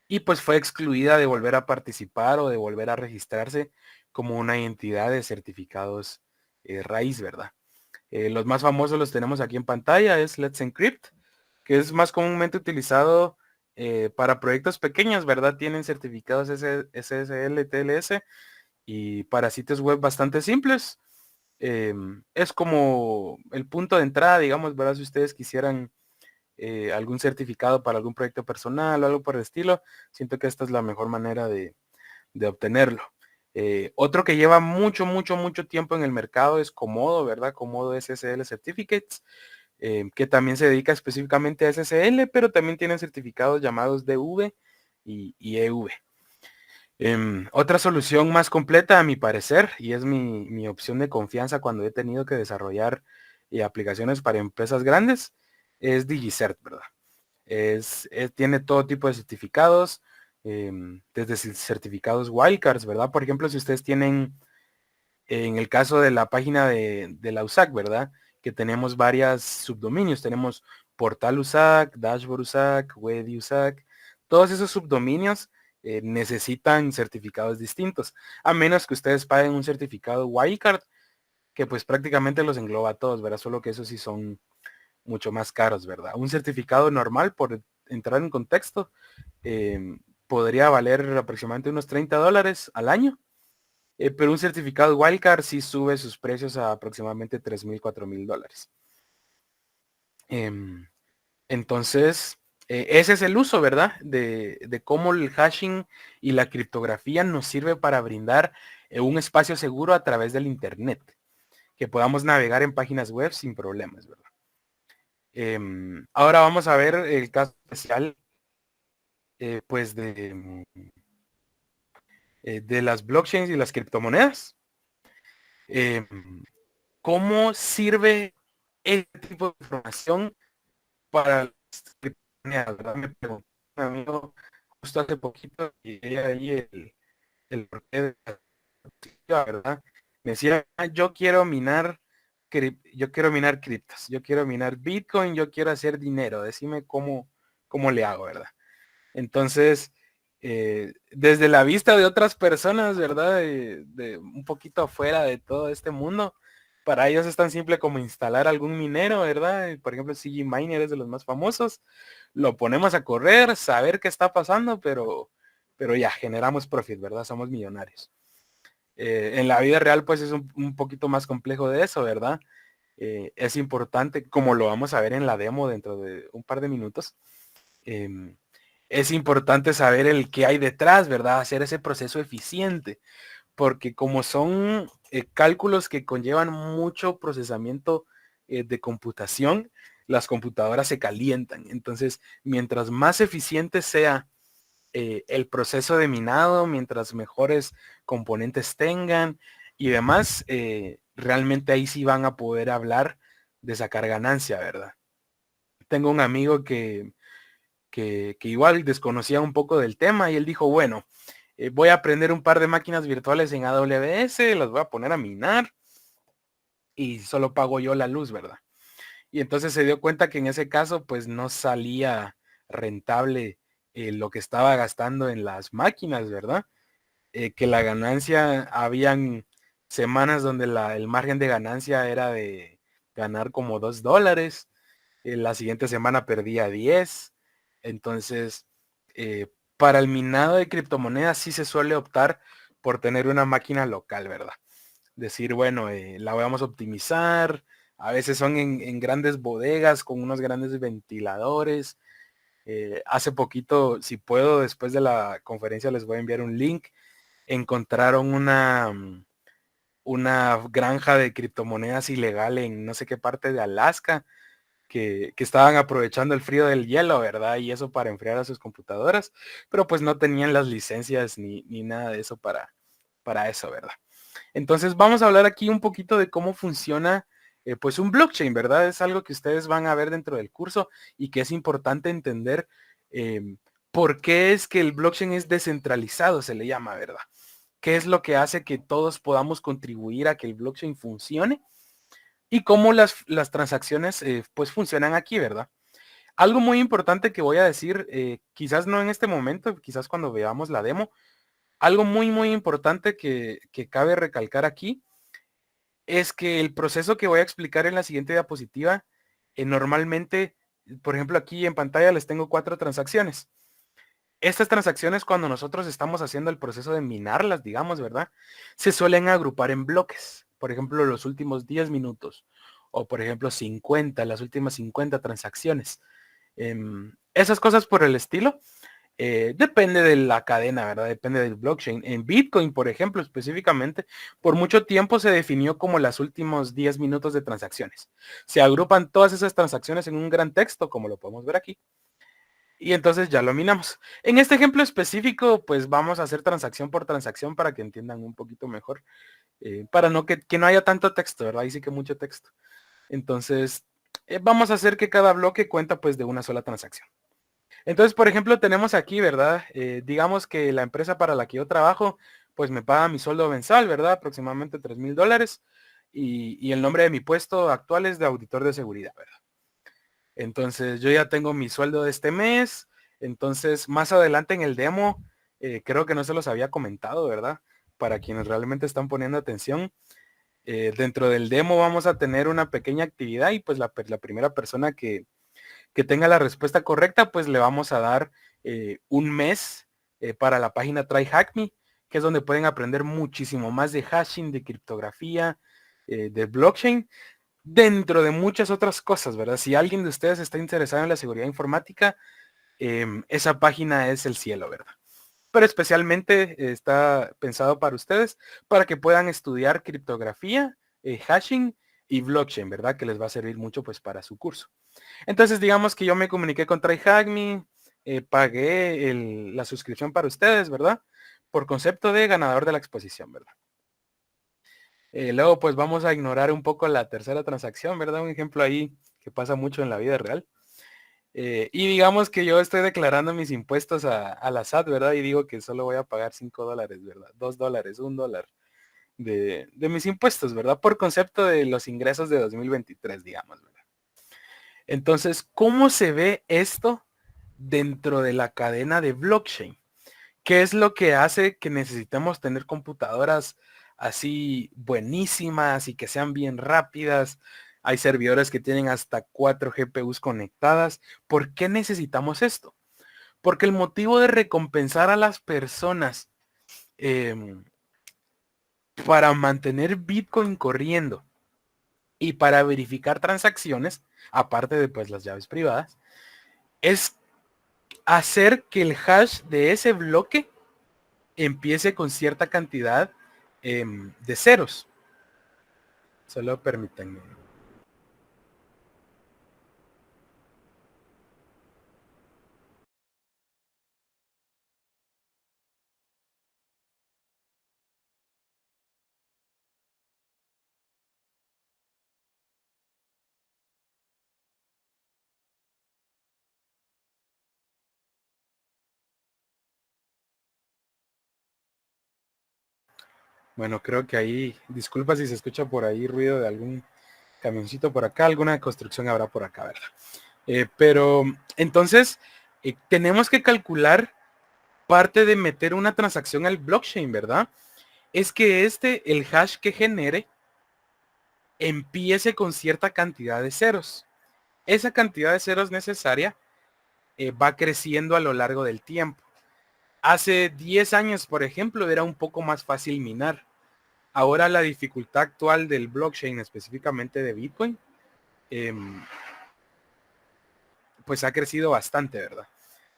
y pues fue excluida de volver a participar o de volver a registrarse como una entidad de certificados raíz, ¿verdad? Los más famosos los tenemos aquí en pantalla, es Let's Encrypt, que es más comúnmente utilizado para proyectos pequeños, ¿verdad? Tienen certificados SSL, TLS y para sitios web bastante simples. Es como el punto de entrada, digamos, ¿verdad? Si ustedes quisieran algún certificado para algún proyecto personal o algo por el estilo, siento que esta es la mejor manera de obtenerlo. Otro que lleva mucho, mucho, mucho tiempo en el mercado es Comodo, ¿verdad? Comodo SSL Certificates, que también se dedica específicamente a SSL, pero también tienen certificados llamados DV y EV. Otra solución más completa, a mi parecer, y es mi opción de confianza cuando he tenido que desarrollar aplicaciones para empresas grandes, es DigiCert, ¿verdad? Tiene todo tipo de certificados, desde certificados wildcards, ¿verdad? Por ejemplo, si ustedes tienen, en el caso de la página de la USAC, ¿verdad? Que tenemos varias subdominios, tenemos portal USAC, dashboard USAC, web USAC, todos esos subdominios necesitan certificados distintos, a menos que ustedes paguen un certificado wildcard, que pues prácticamente los engloba a todos, ¿verdad? Solo que esos sí son mucho más caros, ¿verdad? Un certificado normal, por entrar en contexto, podría valer aproximadamente unos $30 al año. Pero un certificado Wildcard sí sube sus precios a aproximadamente $3,000, $4,000. Em, entonces, ese es el uso, ¿verdad? De cómo el hashing y la criptografía nos sirve para brindar un espacio seguro a través del Internet, que podamos navegar en páginas web sin problemas, ¿verdad? Ahora vamos a ver el caso especial, pues, de las blockchains y las criptomonedas. Em, ¿Cómo sirve este tipo de información para las criptomonedas, ¿verdad? Me preguntó un amigo justo hace poquito y ahí el porqué de la ¿verdad? Me decía, yo quiero minar, yo quiero minar criptos, yo quiero minar Bitcoin, yo quiero hacer dinero, decime cómo le hago, ¿verdad? Entonces, desde la vista de otras personas, ¿verdad? De un poquito afuera de todo este mundo, para ellos es tan simple como instalar algún minero, ¿verdad? Por ejemplo, CG Miner es de los más famosos. Lo ponemos a correr, saber qué está pasando, pero ya generamos profit, ¿verdad? Somos millonarios. En la vida real, pues es un poquito más complejo de eso, ¿verdad? Es importante, como lo vamos a ver en la demo dentro de un par de minutos. em, es importante saber el qué hay detrás, ¿verdad? Hacer ese proceso eficiente, porque como son cálculos que conllevan mucho procesamiento de computación, las computadoras se calientan. Entonces, mientras más eficiente sea el proceso de minado, mientras mejores componentes tengan y demás, realmente ahí sí van a poder hablar de sacar ganancia, ¿verdad? Tengo un amigo que igual desconocía un poco del tema y él dijo, bueno, voy a aprender un par de máquinas virtuales en AWS, las voy a poner a minar y solo pago yo la luz, ¿verdad? Y entonces se dio cuenta que en ese caso pues no salía rentable lo que estaba gastando en las máquinas, ¿verdad? Que la ganancia, habían semanas donde el margen de ganancia era de ganar como $2. La siguiente semana perdía 10. Entonces, para el minado de criptomonedas sí se suele optar por tener una máquina local, ¿verdad? Decir, bueno, la vamos a optimizar. A veces son en grandes bodegas con unos grandes ventiladores. Hace poquito, si puedo, después de la conferencia les voy a enviar un link. Encontraron una granja de criptomonedas ilegal en no sé qué parte de Alaska que estaban aprovechando el frío del hielo, ¿verdad? Y eso para enfriar a sus computadoras, pero pues no tenían las licencias ni nada de eso para eso, ¿verdad? Entonces vamos a hablar aquí un poquito de cómo funciona pues un blockchain, ¿verdad? Es algo que ustedes van a ver dentro del curso y que es importante entender por qué es que el blockchain es descentralizado, se le llama, ¿verdad? ¿Qué es lo que hace que todos podamos contribuir a que el blockchain funcione? Y cómo las transacciones pues funcionan aquí, ¿verdad? Algo muy importante que voy a decir, quizás no en este momento, quizás cuando veamos la demo, algo muy importante que cabe recalcar aquí es que el proceso que voy a explicar en la siguiente diapositiva, normalmente, por ejemplo, aquí en pantalla les tengo 4 transacciones. Estas transacciones, cuando nosotros estamos haciendo el proceso de minarlas, digamos, ¿verdad? Se suelen agrupar en bloques. Por ejemplo, los últimos 10 minutos. O por ejemplo, 50, las últimas 50 transacciones. Esas cosas por el estilo. Depende de la cadena, ¿verdad? Depende del blockchain. En Bitcoin, por ejemplo, específicamente, por mucho tiempo se definió como los últimos 10 minutos de transacciones. Se agrupan todas esas transacciones en un gran texto, como lo podemos ver aquí. Y entonces ya lo minamos. En este ejemplo específico, pues vamos a hacer transacción por transacción para que entiendan un poquito mejor. Para no que no haya tanto texto, ¿verdad? Ahí sí que mucho texto. Entonces, vamos a hacer que cada bloque cuenta pues de una sola transacción. Entonces, por ejemplo, tenemos aquí, ¿verdad? Digamos que la empresa para la que yo trabajo, pues me paga mi sueldo mensual, ¿verdad? Aproximadamente $3,000. Y el nombre de mi puesto actual es de auditor de seguridad, ¿verdad? Entonces yo ya tengo mi sueldo de este mes. Entonces más adelante en el demo, creo que no se los había comentado, ¿verdad? Para quienes realmente están poniendo atención. Dentro del demo vamos a tener una pequeña actividad y pues la primera persona que tenga la respuesta correcta, pues le vamos a dar un mes para la página TryHackMe, que es donde pueden aprender muchísimo más de hashing, de criptografía, de blockchain, dentro de muchas otras cosas, ¿verdad? Si alguien de ustedes está interesado en la seguridad informática, esa página es el cielo, ¿verdad? Pero especialmente está pensado para ustedes, para que puedan estudiar criptografía, hashing y blockchain, ¿verdad? Que les va a servir mucho pues para su curso. Entonces digamos que yo me comuniqué con TryHackMe, pagué la suscripción para ustedes, ¿verdad? Por concepto de ganador de la exposición, ¿verdad? Luego pues vamos a ignorar un poco la tercera transacción, ¿verdad? Un ejemplo ahí que pasa mucho en la vida real. Y digamos que yo estoy declarando mis impuestos a la SAT, ¿verdad? Y digo que solo voy a pagar $5, ¿verdad? $2, $1 de mis impuestos, ¿verdad? Por concepto de los ingresos de 2023, digamos, ¿verdad? Entonces, ¿cómo se ve esto dentro de la cadena de blockchain? ¿Qué es lo que hace que necesitemos tener computadoras así buenísimas y que sean bien rápidas? Hay servidores que tienen hasta 4 GPUs conectadas. ¿Por qué necesitamos esto? Porque el motivo de recompensar a las personas em, para mantener Bitcoin corriendo y para verificar transacciones, aparte de pues las llaves privadas, es hacer que el hash de ese bloque empiece con cierta cantidad de ceros. Solo permítanme. Bueno, creo que ahí, disculpa si se escucha por ahí ruido de algún camioncito por acá, alguna construcción habrá por acá, ¿verdad? Pero entonces, tenemos que calcular parte de meter una transacción al blockchain, ¿verdad? Es que el hash que genere, empiece con cierta cantidad de ceros. Esa cantidad de ceros necesaria va creciendo a lo largo del tiempo. Hace 10 años, por ejemplo, era un poco más fácil minar. Ahora la dificultad actual del blockchain, específicamente de Bitcoin, em, pues ha crecido bastante, ¿verdad?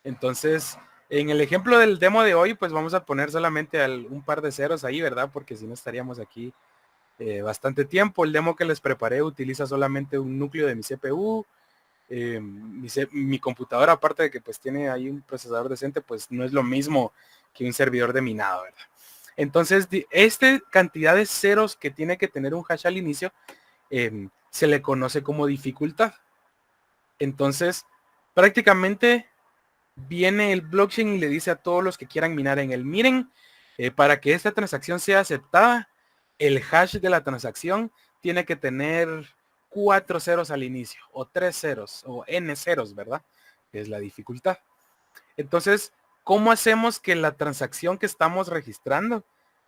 Entonces, en el ejemplo del demo de hoy, pues vamos a poner solamente un par de ceros ahí, ¿verdad? Porque si no estaríamos aquí bastante tiempo. El demo que les preparé utiliza solamente un núcleo de mi CPU. Mi computadora, aparte de que pues tiene ahí un procesador decente, pues no es lo mismo que un servidor de minado, ¿verdad? Entonces, esta cantidad de ceros que tiene que tener un hash al inicio, se le conoce como dificultad. Entonces, prácticamente viene el blockchain y le dice a todos los que quieran minar en él, miren, para que esta transacción sea aceptada, el hash de la transacción tiene que tener 4 ceros al inicio, o 3 ceros, o n ceros, ¿verdad? Es la dificultad. Entonces, ¿cómo hacemos que la transacción que estamos registrando?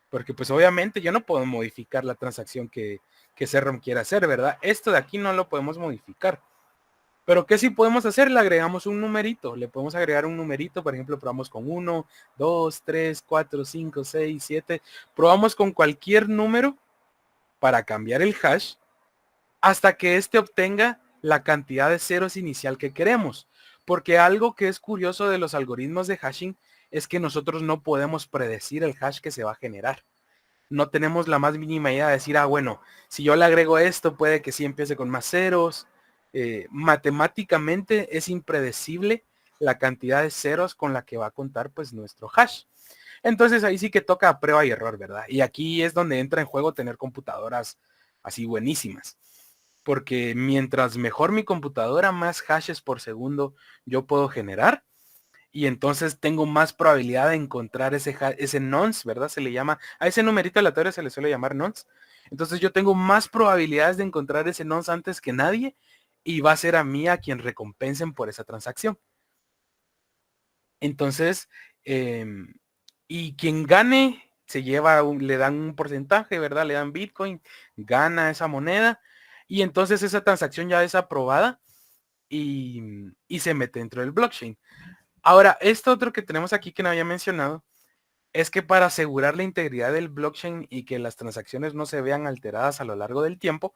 Porque pues obviamente yo no puedo modificar la transacción que Serrom quiera hacer, ¿verdad? Esto de aquí no lo podemos modificar. Pero ¿qué sí podemos hacer? Le agregamos un numerito. Le podemos agregar un numerito. Por ejemplo, probamos con 1, 2, 3, 4, 5, 6, 7. Probamos con cualquier número para cambiar el hash hasta que éste obtenga la cantidad de ceros inicial que queremos. Porque algo que es curioso de los algoritmos de hashing es que nosotros no podemos predecir el hash que se va a generar. No tenemos la más mínima idea de decir, bueno, si yo le agrego esto, puede que sí empiece con más ceros. Matemáticamente es impredecible la cantidad de ceros con la que va a contar pues nuestro hash. Entonces ahí sí que toca prueba y error, ¿verdad? Y aquí es donde entra en juego tener computadoras así buenísimas. Porque mientras mejor mi computadora, más hashes por segundo yo puedo generar. Y entonces tengo más probabilidad de encontrar ese nonce, ¿verdad? Se le llama, a ese numerito aleatorio se le suele llamar nonce. Entonces yo tengo más probabilidades de encontrar ese nonce antes que nadie y va a ser a mí a quien recompensen por esa transacción. Entonces, y quien gane se lleva, le dan un porcentaje, ¿verdad? Le dan Bitcoin, gana esa moneda y entonces esa transacción ya es aprobada y se mete dentro del blockchain. Ahora, esto otro que tenemos aquí que no había mencionado es que para asegurar la integridad del blockchain y que las transacciones no se vean alteradas a lo largo del tiempo,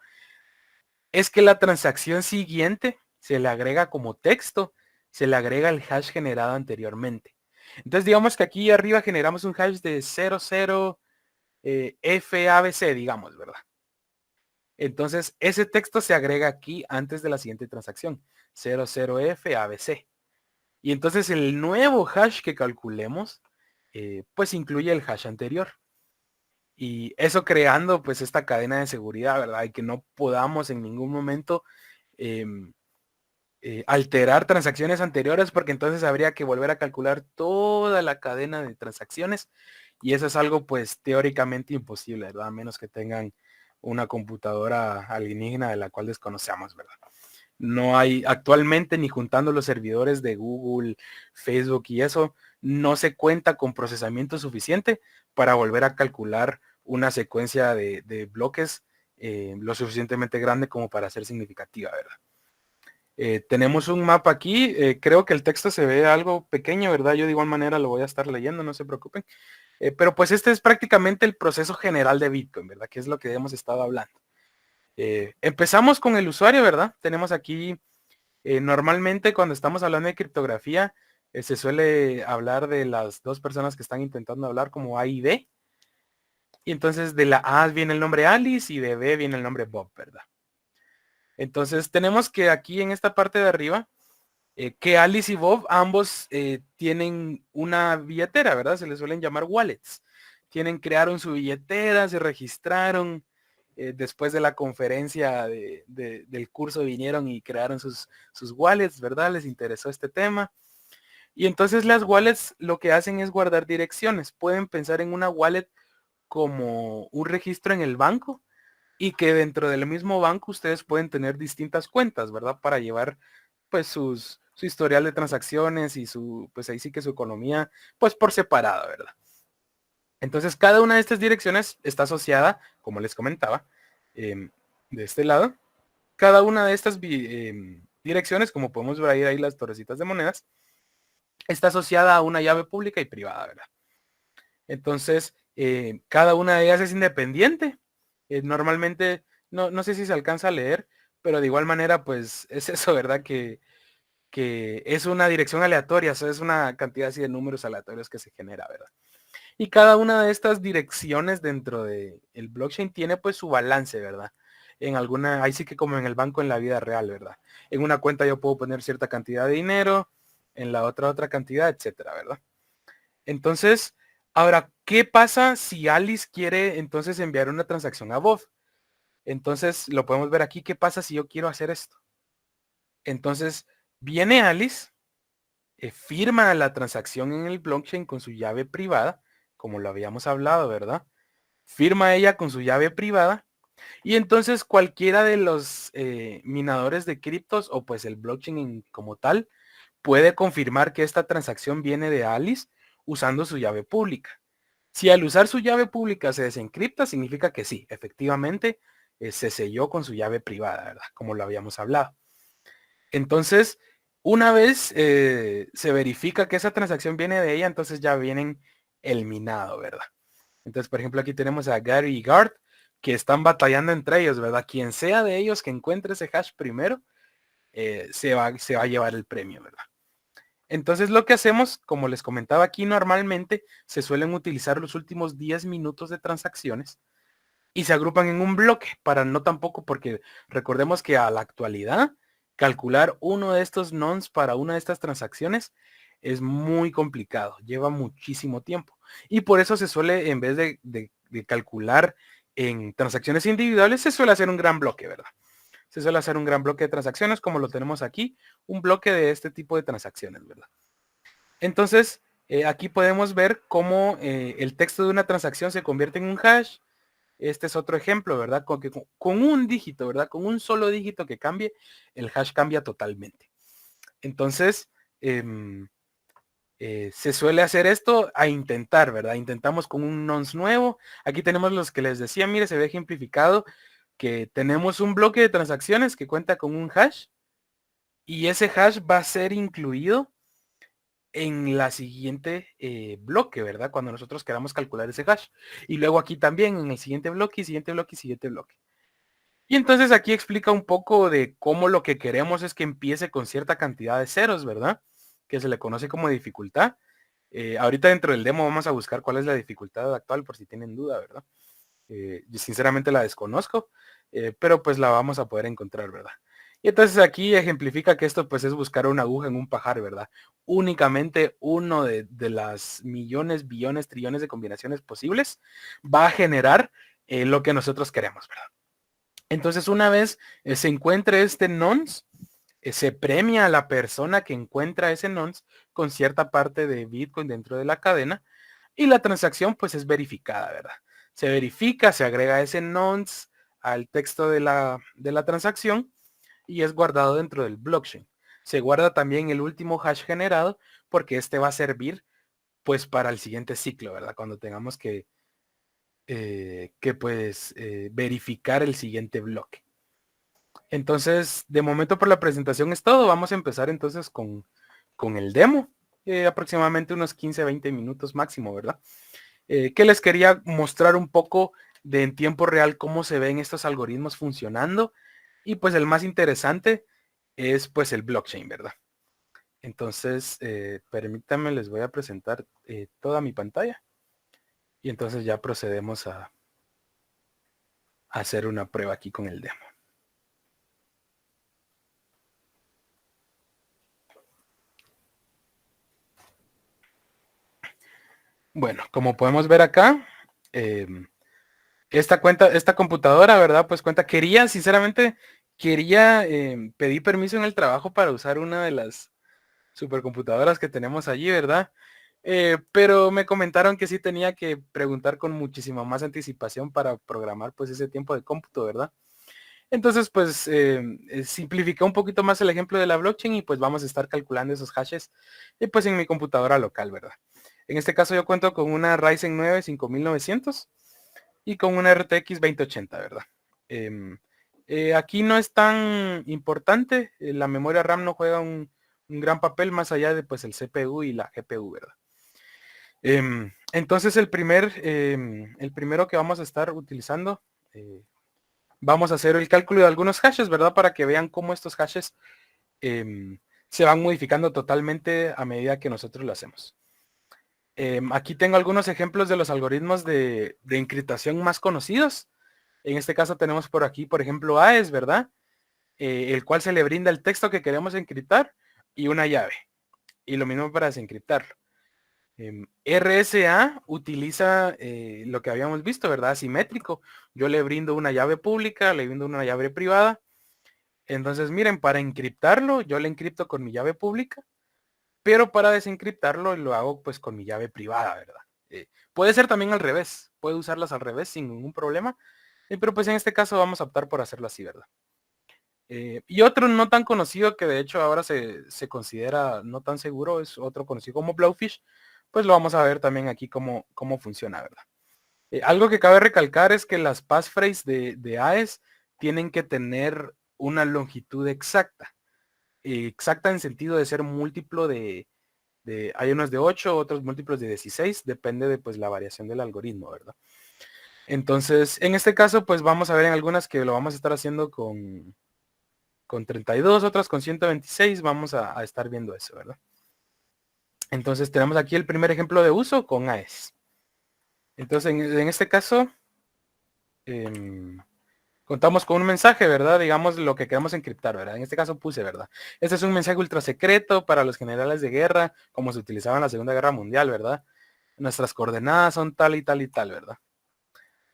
es que la transacción siguiente se le agrega como texto, se le agrega el hash generado anteriormente. Entonces digamos que aquí arriba generamos un hash de 00 FABC, digamos, ¿verdad? Entonces ese texto se agrega aquí antes de la siguiente transacción, 00FABC. Y entonces el nuevo hash que calculemos, pues incluye el hash anterior. Y eso creando pues esta cadena de seguridad, ¿verdad? Y que no podamos en ningún momento alterar transacciones anteriores porque entonces habría que volver a calcular toda la cadena de transacciones y eso es algo pues teóricamente imposible, ¿verdad? A menos que tengan una computadora alienígena de la cual desconocemos, ¿verdad? No hay actualmente ni juntando los servidores de Google, Facebook y eso, no se cuenta con procesamiento suficiente para volver a calcular una secuencia de bloques lo suficientemente grande como para ser significativa, ¿verdad? Tenemos un mapa aquí, creo que el texto se ve algo pequeño, ¿verdad? Yo de igual manera lo voy a estar leyendo, no se preocupen. Pero pues este es prácticamente el proceso general de Bitcoin, ¿verdad? Que es lo que hemos estado hablando. Empezamos con el usuario, ¿verdad? Tenemos aquí, normalmente cuando estamos hablando de criptografía, se suele hablar de las dos personas que están intentando hablar como A y B. Y entonces de la A viene el nombre Alice y de B viene el nombre Bob, ¿verdad? Entonces tenemos que aquí en esta parte de arriba, que Alice y Bob ambos tienen una billetera, ¿verdad? Se les suelen llamar wallets. Crearon su billetera, se registraron, después de la conferencia del curso vinieron y crearon sus wallets, ¿verdad? Les interesó este tema. Y entonces las wallets lo que hacen es guardar direcciones. Pueden pensar en una wallet como un registro en el banco y que dentro del mismo banco ustedes pueden tener distintas cuentas, ¿verdad? Para llevar pues su historial de transacciones y pues ahí sí que su economía, pues por separado, ¿verdad? Entonces cada una de estas direcciones está asociada, como les comentaba, de este lado. Cada una de estas direcciones, como podemos ver ahí las torrecitas de monedas, está asociada a una llave pública y privada, ¿verdad? Entonces, cada una de ellas es independiente. Normalmente, no sé si se alcanza a leer, pero de igual manera, pues es eso, ¿verdad? Que es una dirección aleatoria, o sea, es una cantidad así de números aleatorios que se genera, ¿verdad? Y cada una de estas direcciones dentro del blockchain tiene pues su balance, ¿verdad? En alguna, ahí sí que como en el banco en la vida real, ¿verdad? En una cuenta yo puedo poner cierta cantidad de dinero, en la otra cantidad, etcétera, ¿verdad? Entonces, ahora, ¿qué pasa si Alice quiere entonces enviar una transacción a Bob? Entonces, lo podemos ver aquí, ¿qué pasa si yo quiero hacer esto? Entonces, viene Alice, firma la transacción en el blockchain con su llave privada, como lo habíamos hablado, ¿verdad? Firma ella con su llave privada y entonces cualquiera de los minadores de criptos o pues el blockchain como tal puede confirmar que esta transacción viene de Alice usando su llave pública. Si al usar su llave pública se desencripta, significa que sí, efectivamente se selló con su llave privada, ¿verdad? Como lo habíamos hablado. Entonces, una vez se verifica que esa transacción viene de ella, entonces ya vienen el minado, ¿verdad? Entonces, por ejemplo, aquí tenemos a Gary y Gart que están batallando entre ellos, ¿verdad? Quien sea de ellos que encuentre ese hash primero, se va a llevar el premio, ¿verdad? Entonces lo que hacemos, como les comentaba aquí, normalmente se suelen utilizar los últimos 10 minutos de transacciones y se agrupan en un bloque para no tampoco, porque recordemos que a la actualidad calcular uno de estos nonce para una de estas transacciones es muy complicado, lleva muchísimo tiempo. Y por eso se suele, en vez de calcular en transacciones individuales, se suele hacer un gran bloque, ¿verdad? Se suele hacer un gran bloque de transacciones como lo tenemos aquí, un bloque de este tipo de transacciones, ¿verdad? Entonces, aquí podemos ver cómo el texto de una transacción se convierte en un hash. Este es otro ejemplo, ¿verdad? Con un dígito, ¿verdad? Con un solo dígito que cambie, el hash cambia totalmente. Entonces, Se suele hacer esto a intentar, ¿verdad? Intentamos con un nonce nuevo. Aquí tenemos los que les decía, mire, se ve ejemplificado que tenemos un bloque de transacciones que cuenta con un hash y ese hash va a ser incluido en la siguiente bloque, ¿verdad? Cuando nosotros queramos calcular ese hash. Y luego aquí también en el siguiente bloque, siguiente bloque y siguiente bloque. Y entonces aquí explica un poco de cómo lo que queremos es que empiece con cierta cantidad de ceros, ¿verdad? Que se le conoce como dificultad. Ahorita dentro del demo vamos a buscar cuál es la dificultad actual por si tienen duda, ¿verdad? Yo sinceramente la desconozco, pero pues la vamos a poder encontrar, ¿verdad? Y entonces aquí ejemplifica que esto pues es buscar una aguja en un pajar, ¿verdad? Únicamente uno de las millones, billones, trillones de combinaciones posibles va a generar lo que nosotros queremos, ¿verdad? Entonces una vez se encuentre este nonce, se premia a la persona que encuentra ese nonce con cierta parte de Bitcoin dentro de la cadena y la transacción pues es verificada, ¿verdad? Se verifica, se agrega ese nonce al texto de la transacción y es guardado dentro del blockchain. Se guarda también el último hash generado porque este va a servir pues para el siguiente ciclo, ¿verdad? Cuando tengamos que pues verificar el siguiente bloque. Entonces, de momento por la presentación es todo. Vamos a empezar entonces con el demo. Aproximadamente unos 15-20 minutos máximo, ¿verdad? Que les quería mostrar un poco de en tiempo real cómo se ven estos algoritmos funcionando. Y pues el más interesante es pues el blockchain, ¿verdad? Entonces, permítanme, les voy a presentar toda mi pantalla. Y entonces ya procedemos a hacer una prueba aquí con el demo. Bueno, como podemos ver acá, esta computadora, ¿verdad? Pues sinceramente, quería pedir permiso en el trabajo para usar una de las supercomputadoras que tenemos allí, ¿verdad? Pero me comentaron que sí tenía que preguntar con muchísima más anticipación para programar pues ese tiempo de cómputo, ¿verdad? Entonces, pues simplificé un poquito más el ejemplo de la blockchain y pues vamos a estar calculando esos hashes pues en mi computadora local, ¿verdad? En este caso yo cuento con una Ryzen 9 5900 y con una RTX 2080, ¿verdad? Em, aquí no es tan importante, la memoria RAM no juega un gran papel más allá de pues el CPU y la GPU, ¿verdad? Entonces el primero que vamos a estar utilizando, vamos a hacer el cálculo de algunos hashes, ¿verdad? Para que vean cómo estos hashes se van modificando totalmente a medida que nosotros lo hacemos. Aquí tengo algunos ejemplos de los algoritmos de encriptación más conocidos. En este caso tenemos por aquí, por ejemplo, AES, ¿verdad? El cual se le brinda el texto que queremos encriptar y una llave. Y lo mismo para desencriptarlo. RSA utiliza lo que habíamos visto, ¿verdad? Asimétrico. Yo le brindo una llave pública, le brindo una llave privada. Entonces, miren, para encriptarlo, yo le encripto con mi llave pública, pero para desencriptarlo lo hago pues con mi llave privada, ¿verdad? Puede ser también al revés, puede usarlas al revés sin ningún problema, pero pues en este caso vamos a optar por hacerlo así, ¿verdad? Y otro no tan conocido que de hecho ahora se considera no tan seguro, es otro conocido como Blowfish, pues lo vamos a ver también aquí cómo funciona, ¿verdad? Algo que cabe recalcar es que las passphrase de AES tienen que tener una longitud exacta, exacta en sentido de ser múltiplo hay unos de 8, otros múltiplos de 16, depende de pues la variación del algoritmo, ¿verdad? Entonces, en este caso, pues vamos a ver en algunas que lo vamos a estar haciendo con 32, otras con 126, vamos a estar viendo eso, ¿verdad? Entonces tenemos aquí el primer ejemplo de uso con AES. Entonces, en este caso, em, contamos con un mensaje, ¿verdad? Digamos lo que queremos encriptar, ¿verdad? En este caso puse, ¿verdad? Este es un mensaje ultra secreto para los generales de guerra, como se utilizaba en la Segunda Guerra Mundial, ¿verdad? Nuestras coordenadas son tal y tal y tal, ¿verdad?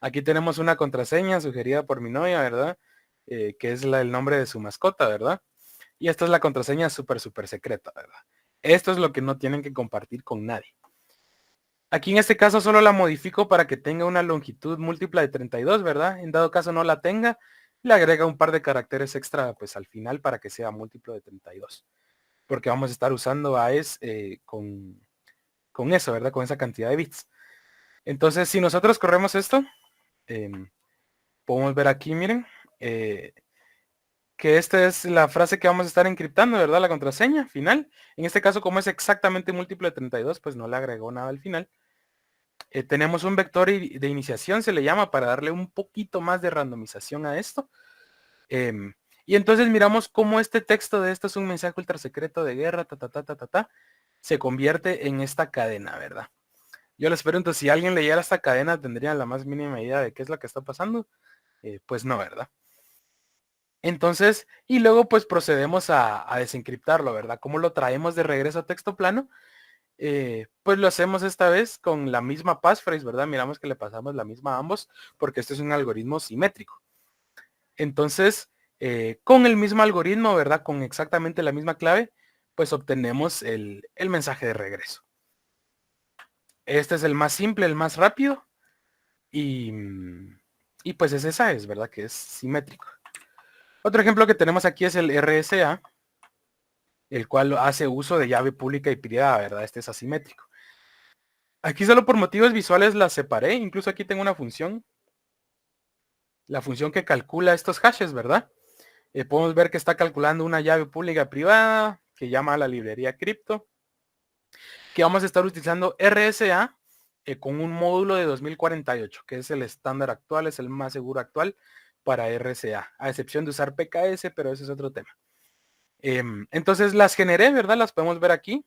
Aquí tenemos una contraseña sugerida por mi novia, ¿verdad? Que es el nombre de su mascota, ¿verdad? Y esta es la contraseña súper secreta, ¿verdad? Esto es lo que no tienen que compartir con nadie. Aquí en este caso solo la modifico para que tenga una longitud múltipla de 32, ¿verdad? En dado caso no la tenga, le agrega un par de caracteres extra pues al final para que sea múltiplo de 32. Porque vamos a estar usando AES con eso, ¿verdad? Con esa cantidad de bits. Entonces, si nosotros corremos esto, podemos ver aquí, miren, que esta es la frase que vamos a estar encriptando, ¿verdad? La contraseña final. En este caso, como es exactamente múltiplo de 32, pues no le agregó nada al final. Tenemos un vector de iniciación, se le llama, para darle un poquito más de randomización a esto. Y entonces miramos cómo este texto de esto es un mensaje ultra secreto de guerra, se convierte en esta cadena, ¿verdad? Yo les pregunto, si alguien leyera esta cadena, ¿tendrían la más mínima idea de qué es lo que está pasando? Pues no, ¿verdad? Entonces, y luego pues procedemos a desencriptarlo, ¿verdad? ¿Cómo lo traemos de regreso a texto plano? Pues lo hacemos esta vez con la misma passphrase, ¿verdad? Miramos que le pasamos la misma a ambos, porque este es un algoritmo simétrico. Entonces, con el mismo algoritmo, ¿verdad? Con exactamente la misma clave, pues obtenemos el mensaje de regreso. Este es el más simple, el más rápido. Y pues esa es, ¿verdad? Que es simétrico. Otro ejemplo que tenemos aquí es el RSA, el cual hace uso de llave pública y privada, ¿verdad? Este es asimétrico. Aquí solo por motivos visuales las separé. Incluso aquí tengo una función. La función que calcula estos hashes, ¿verdad? Podemos ver que está calculando una llave pública privada que llama a la librería cripto. Que vamos a estar utilizando RSA con un módulo de 2048, que es el estándar actual, es el más seguro actual para RSA, a excepción de usar PKS, pero ese es otro tema. Entonces las generé, ¿verdad? Las podemos ver aquí.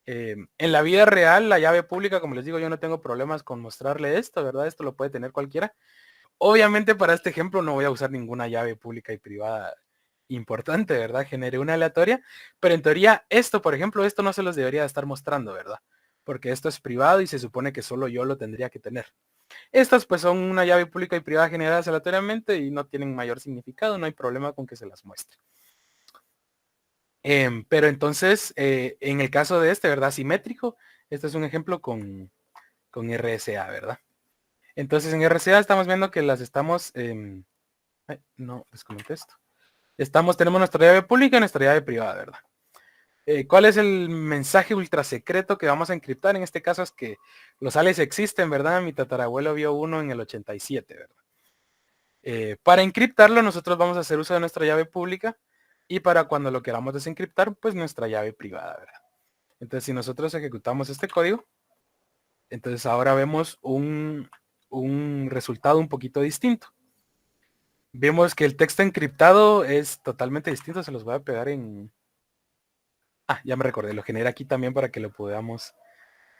En la vida real, la llave pública, como les digo, yo no tengo problemas con mostrarle esto, ¿verdad? Esto lo puede tener cualquiera. Obviamente para este ejemplo no voy a usar ninguna llave pública y privada importante, ¿verdad? Generé una aleatoria, pero en teoría esto, por ejemplo, esto no se los debería estar mostrando, ¿verdad? Porque esto es privado y se supone que solo yo lo tendría que tener. Estas pues son una llave pública y privada generadas aleatoriamente y no tienen mayor significado, no hay problema con que se las muestre. Pero entonces, en el caso de este, ¿verdad? Simétrico, este es un ejemplo con RSA, ¿verdad? Entonces en RSA estamos viendo que las estamos... no, les comenté esto. Tenemos nuestra llave pública y nuestra llave privada, ¿verdad? ¿Cuál es el mensaje ultra secreto que vamos a encriptar? En este caso es que los alias existen, ¿verdad? Mi tatarabuelo vio uno en el 87, ¿verdad? Para encriptarlo nosotros vamos a hacer uso de nuestra llave pública y para cuando lo queramos desencriptar, pues nuestra llave privada, ¿verdad? Entonces si nosotros ejecutamos este código, entonces ahora vemos un resultado un poquito distinto. Vemos que el texto encriptado es totalmente distinto, se los voy a pegar en... Ah, ya me recordé, lo generé aquí también para que lo podamos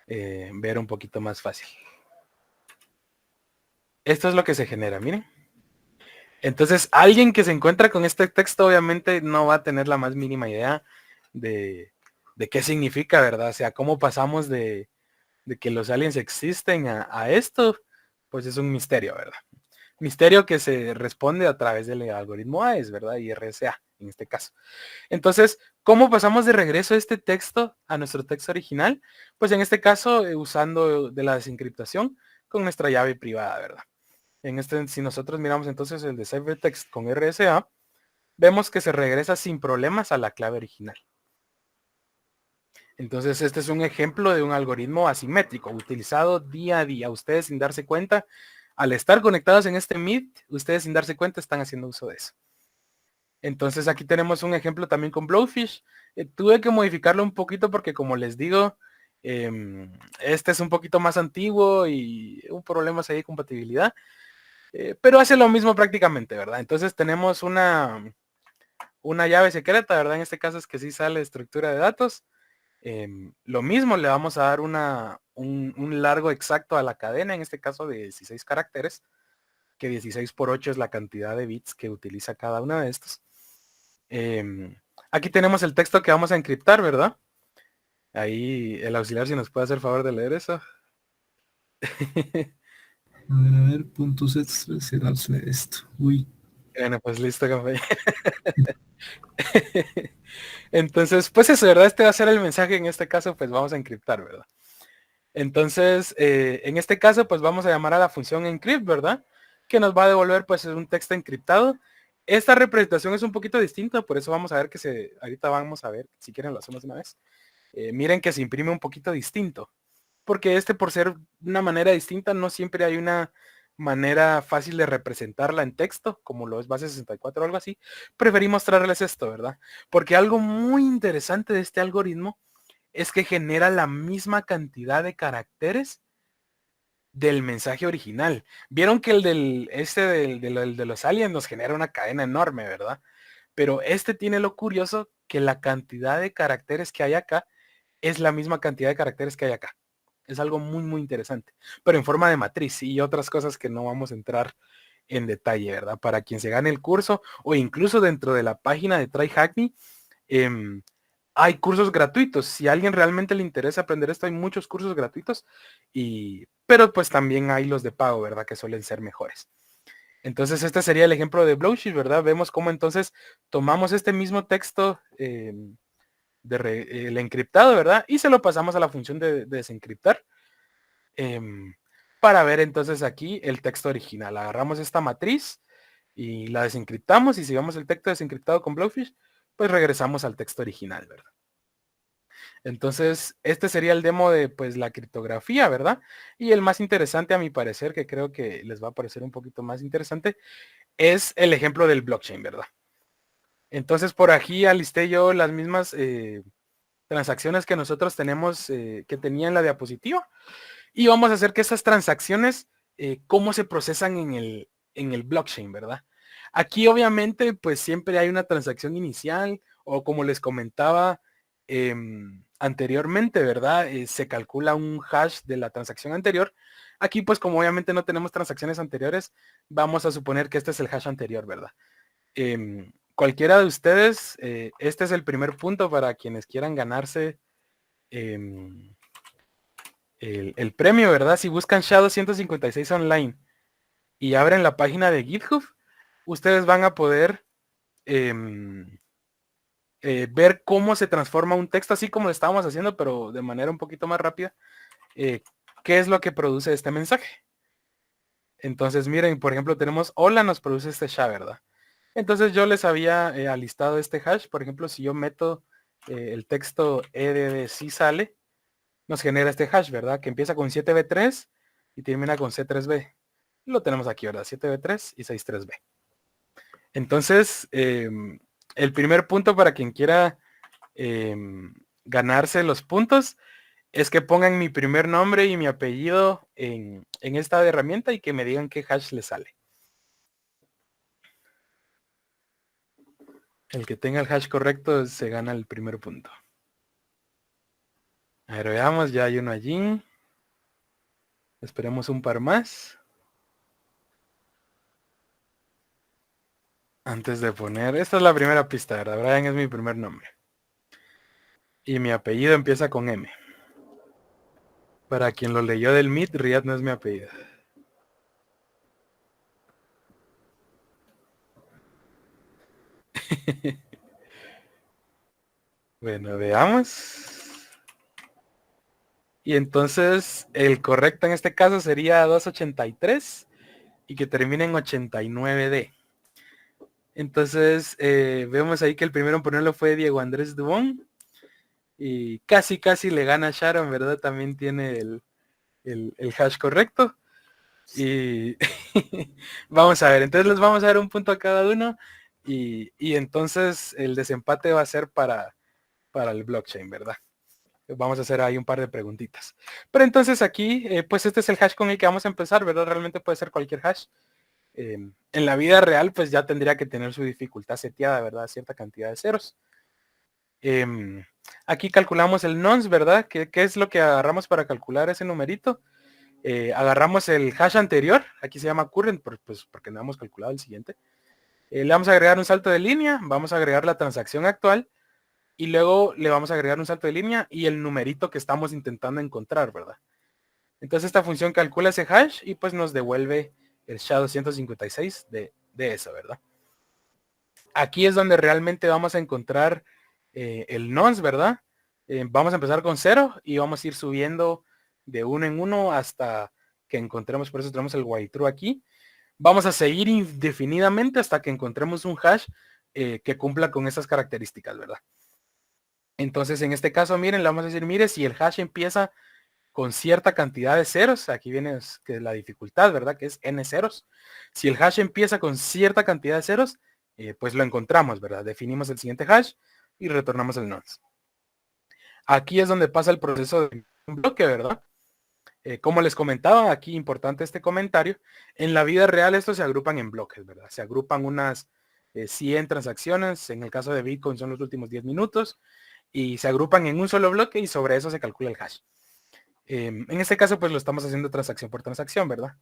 ver un poquito más fácil. Esto es lo que se genera, miren. Entonces, alguien que se encuentra con este texto obviamente no va a tener la más mínima idea de qué significa, ¿verdad? O sea, cómo pasamos de que los aliens existen a esto, pues es un misterio, ¿verdad? Misterio que se responde a través del algoritmo AES, ¿verdad? Y RSA, en este caso. Entonces, ¿cómo pasamos de regreso este texto a nuestro texto original? Pues en este caso, usando de la desencriptación con nuestra llave privada, ¿verdad? Si nosotros miramos entonces el de CipherText con RSA, vemos que se regresa sin problemas a la clave original. Entonces este es un ejemplo de un algoritmo asimétrico utilizado día a día. Ustedes sin darse cuenta, al estar conectados en este Meet, ustedes sin darse cuenta están haciendo uso de eso. Entonces aquí tenemos un ejemplo también con Blowfish. Tuve que modificarlo un poquito porque como les digo, este es un poquito más antiguo y un problema ahí de compatibilidad. Pero hace lo mismo prácticamente, ¿verdad? Entonces tenemos una llave secreta, ¿verdad? En este caso es que sí sale estructura de datos. Lo mismo, le vamos a dar un largo exacto a la cadena, en este caso de 16 caracteres, que 16 por 8 es la cantidad de bits que utiliza cada una de estos. Aquí tenemos el texto que vamos a encriptar, ¿verdad? Ahí el auxiliar si nos puede hacer favor de leer eso. A ver, puntos extras, cerrarse esto. Uy. Bueno, pues listo, compañero. Entonces, pues eso, ¿verdad? Este va a ser el mensaje, en este caso, pues vamos a encriptar, ¿verdad? Entonces, en este caso, pues vamos a llamar a la función encrypt, ¿verdad? Que nos va a devolver, pues, un texto encriptado. Esta representación es un poquito distinta, por eso vamos a ver ahorita vamos a ver, si quieren lo hacemos una vez. Miren que se imprime un poquito distinto, porque por ser una manera distinta, no siempre hay una manera fácil de representarla en texto, como lo es base 64 o algo así. Preferí mostrarles esto, ¿verdad? Porque algo muy interesante de este algoritmo es que genera la misma cantidad de caracteres del mensaje original. Vieron que el de los aliens nos genera una cadena enorme, ¿verdad? Pero este tiene lo curioso que la cantidad de caracteres que hay acá es la misma cantidad de caracteres que hay acá. Es algo muy, muy interesante. Pero en forma de matriz y otras cosas que no vamos a entrar en detalle, ¿verdad? Para quien se gane el curso o incluso dentro de la página de Try Hackney, hay cursos gratuitos. Si a alguien realmente le interesa aprender esto, hay muchos cursos gratuitos. Pero pues también hay los de pago, ¿verdad? Que suelen ser mejores. Entonces este sería el ejemplo de Blowsheet, ¿verdad? Vemos cómo entonces tomamos este mismo texto el encriptado, ¿verdad? Y se lo pasamos a la función de desencriptar para ver entonces aquí el texto original. Agarramos esta matriz y la desencriptamos y si vemos el texto desencriptado con Blowfish, pues regresamos al texto original, ¿verdad? Entonces, este sería el demo de pues la criptografía, ¿verdad? Y el más interesante a mi parecer, que creo que les va a parecer un poquito más interesante, es el ejemplo del blockchain, ¿verdad? Entonces, por aquí alisté yo las mismas transacciones que nosotros tenemos, que tenía en la diapositiva. Y vamos a hacer que esas transacciones, cómo se procesan en el blockchain, ¿verdad? Aquí obviamente pues siempre hay una transacción inicial o como les comentaba anteriormente, ¿verdad? Se calcula un hash de la transacción anterior. Aquí pues como obviamente no tenemos transacciones anteriores, vamos a suponer que este es el hash anterior, ¿verdad? Cualquiera de ustedes, este es el primer punto para quienes quieran ganarse el premio, ¿verdad? Si buscan Shadow 156 online y abren la página de GitHub, ustedes van a poder ver cómo se transforma un texto, así como lo estábamos haciendo, pero de manera un poquito más rápida. ¿Qué es lo que produce este mensaje? Entonces, miren, por ejemplo, tenemos hola, nos produce este SHA, ¿verdad? Entonces yo les había alistado este hash. Por ejemplo, si yo meto el texto edd si sale, nos genera este hash, ¿verdad? Que empieza con 7b3 y termina con c3b. Lo tenemos aquí, ¿verdad? 7b3 y 63b. Entonces, el primer punto para quien quiera ganarse los puntos es que pongan mi primer nombre y mi apellido en esta herramienta y que me digan qué hash le sale. El que tenga el hash correcto se gana el primer punto. A ver, veamos, ya hay uno allí. Esperemos un par más. Antes de poner, esta es la primera pista, ¿verdad? Brian es mi primer nombre. Y mi apellido empieza con M. Para quien lo leyó del Meet, Riyad no es mi apellido. Bueno, veamos. Y entonces el correcto en este caso sería 283 y que termine en 89D. Entonces vemos ahí que el primero en ponerlo fue Diego Andrés Dubón. Y casi le gana a Sharon, ¿verdad? También tiene el hash correcto. Y vamos a ver, entonces les vamos a dar un punto a cada uno. Y entonces el desempate va a ser para el blockchain, ¿verdad? Vamos a hacer ahí un par de preguntitas. Pero entonces aquí, pues este es el hash con el que vamos a empezar, ¿verdad? Realmente puede ser cualquier hash. En la vida real, pues ya tendría que tener su dificultad seteada, ¿verdad? Cierta cantidad de ceros. Aquí calculamos el nonce, ¿verdad? ¿Qué es lo que agarramos para calcular ese numerito? Agarramos el hash anterior, aquí se llama current, pues porque no hemos calculado el siguiente. Le vamos a agregar un salto de línea, vamos a agregar la transacción actual y luego le vamos a agregar un salto de línea y el numerito que estamos intentando encontrar, ¿verdad? Entonces esta función calcula ese hash y pues nos devuelve el SHA-256 de eso, ¿verdad? Aquí es donde realmente vamos a encontrar el nonce, ¿verdad? Vamos a empezar con 0 y vamos a ir subiendo de uno en uno hasta que encontremos, por eso tenemos el while true aquí. Vamos a seguir indefinidamente hasta que encontremos un hash que cumpla con esas características, ¿verdad? Entonces, en este caso, miren, le vamos a decir, mire, si el hash empieza con cierta cantidad de ceros, aquí viene que la dificultad, ¿verdad? Que es n ceros. Si el hash empieza con cierta cantidad de ceros, pues lo encontramos, ¿verdad? Definimos el siguiente hash y retornamos el nonce. Aquí es donde pasa el proceso de un bloque, ¿verdad? Como les comentaba, aquí importante este comentario, en la vida real estos se agrupan en bloques, ¿verdad? Se agrupan unas 100 transacciones, en el caso de Bitcoin son los últimos 10 minutos, y se agrupan en un solo bloque y sobre eso se calcula el hash. En este caso pues lo estamos haciendo transacción por transacción, ¿verdad?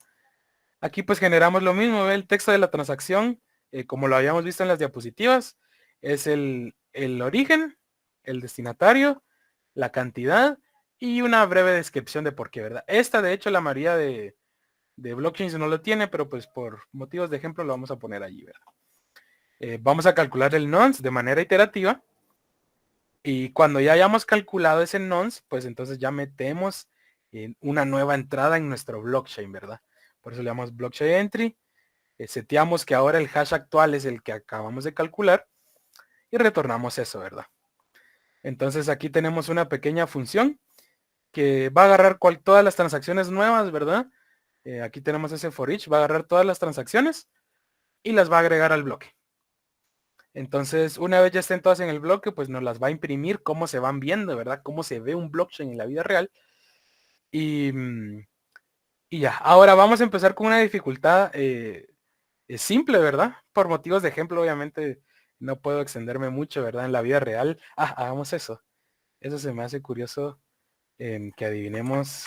Aquí pues generamos lo mismo, ¿ve? El texto de la transacción, como lo habíamos visto en las diapositivas, es el origen, el destinatario, la cantidad y una breve descripción de por qué, ¿verdad? Esta de hecho la mayoría de blockchains no lo tiene, pero pues por motivos de ejemplo lo vamos a poner allí, ¿verdad? Vamos a calcular el nonce de manera iterativa y cuando ya hayamos calculado ese nonce, pues entonces ya metemos una nueva entrada en nuestro blockchain, ¿verdad? Por eso le damos blockchain entry. Seteamos que ahora el hash actual es el que acabamos de calcular y retornamos eso, ¿verdad? Entonces aquí tenemos una pequeña función que va a agarrar todas las transacciones nuevas, ¿verdad? Aquí tenemos ese for each, va a agarrar todas las transacciones y las va a agregar al bloque. Entonces, una vez ya estén todas en el bloque, pues nos las va a imprimir cómo se van viendo, ¿verdad? Cómo se ve un blockchain en la vida real. Y, y ya, ahora vamos a empezar con una dificultad simple, ¿verdad? Por motivos de ejemplo, obviamente no puedo extenderme mucho, ¿verdad? En la vida real. Hagamos eso. Eso se me hace curioso que adivinemos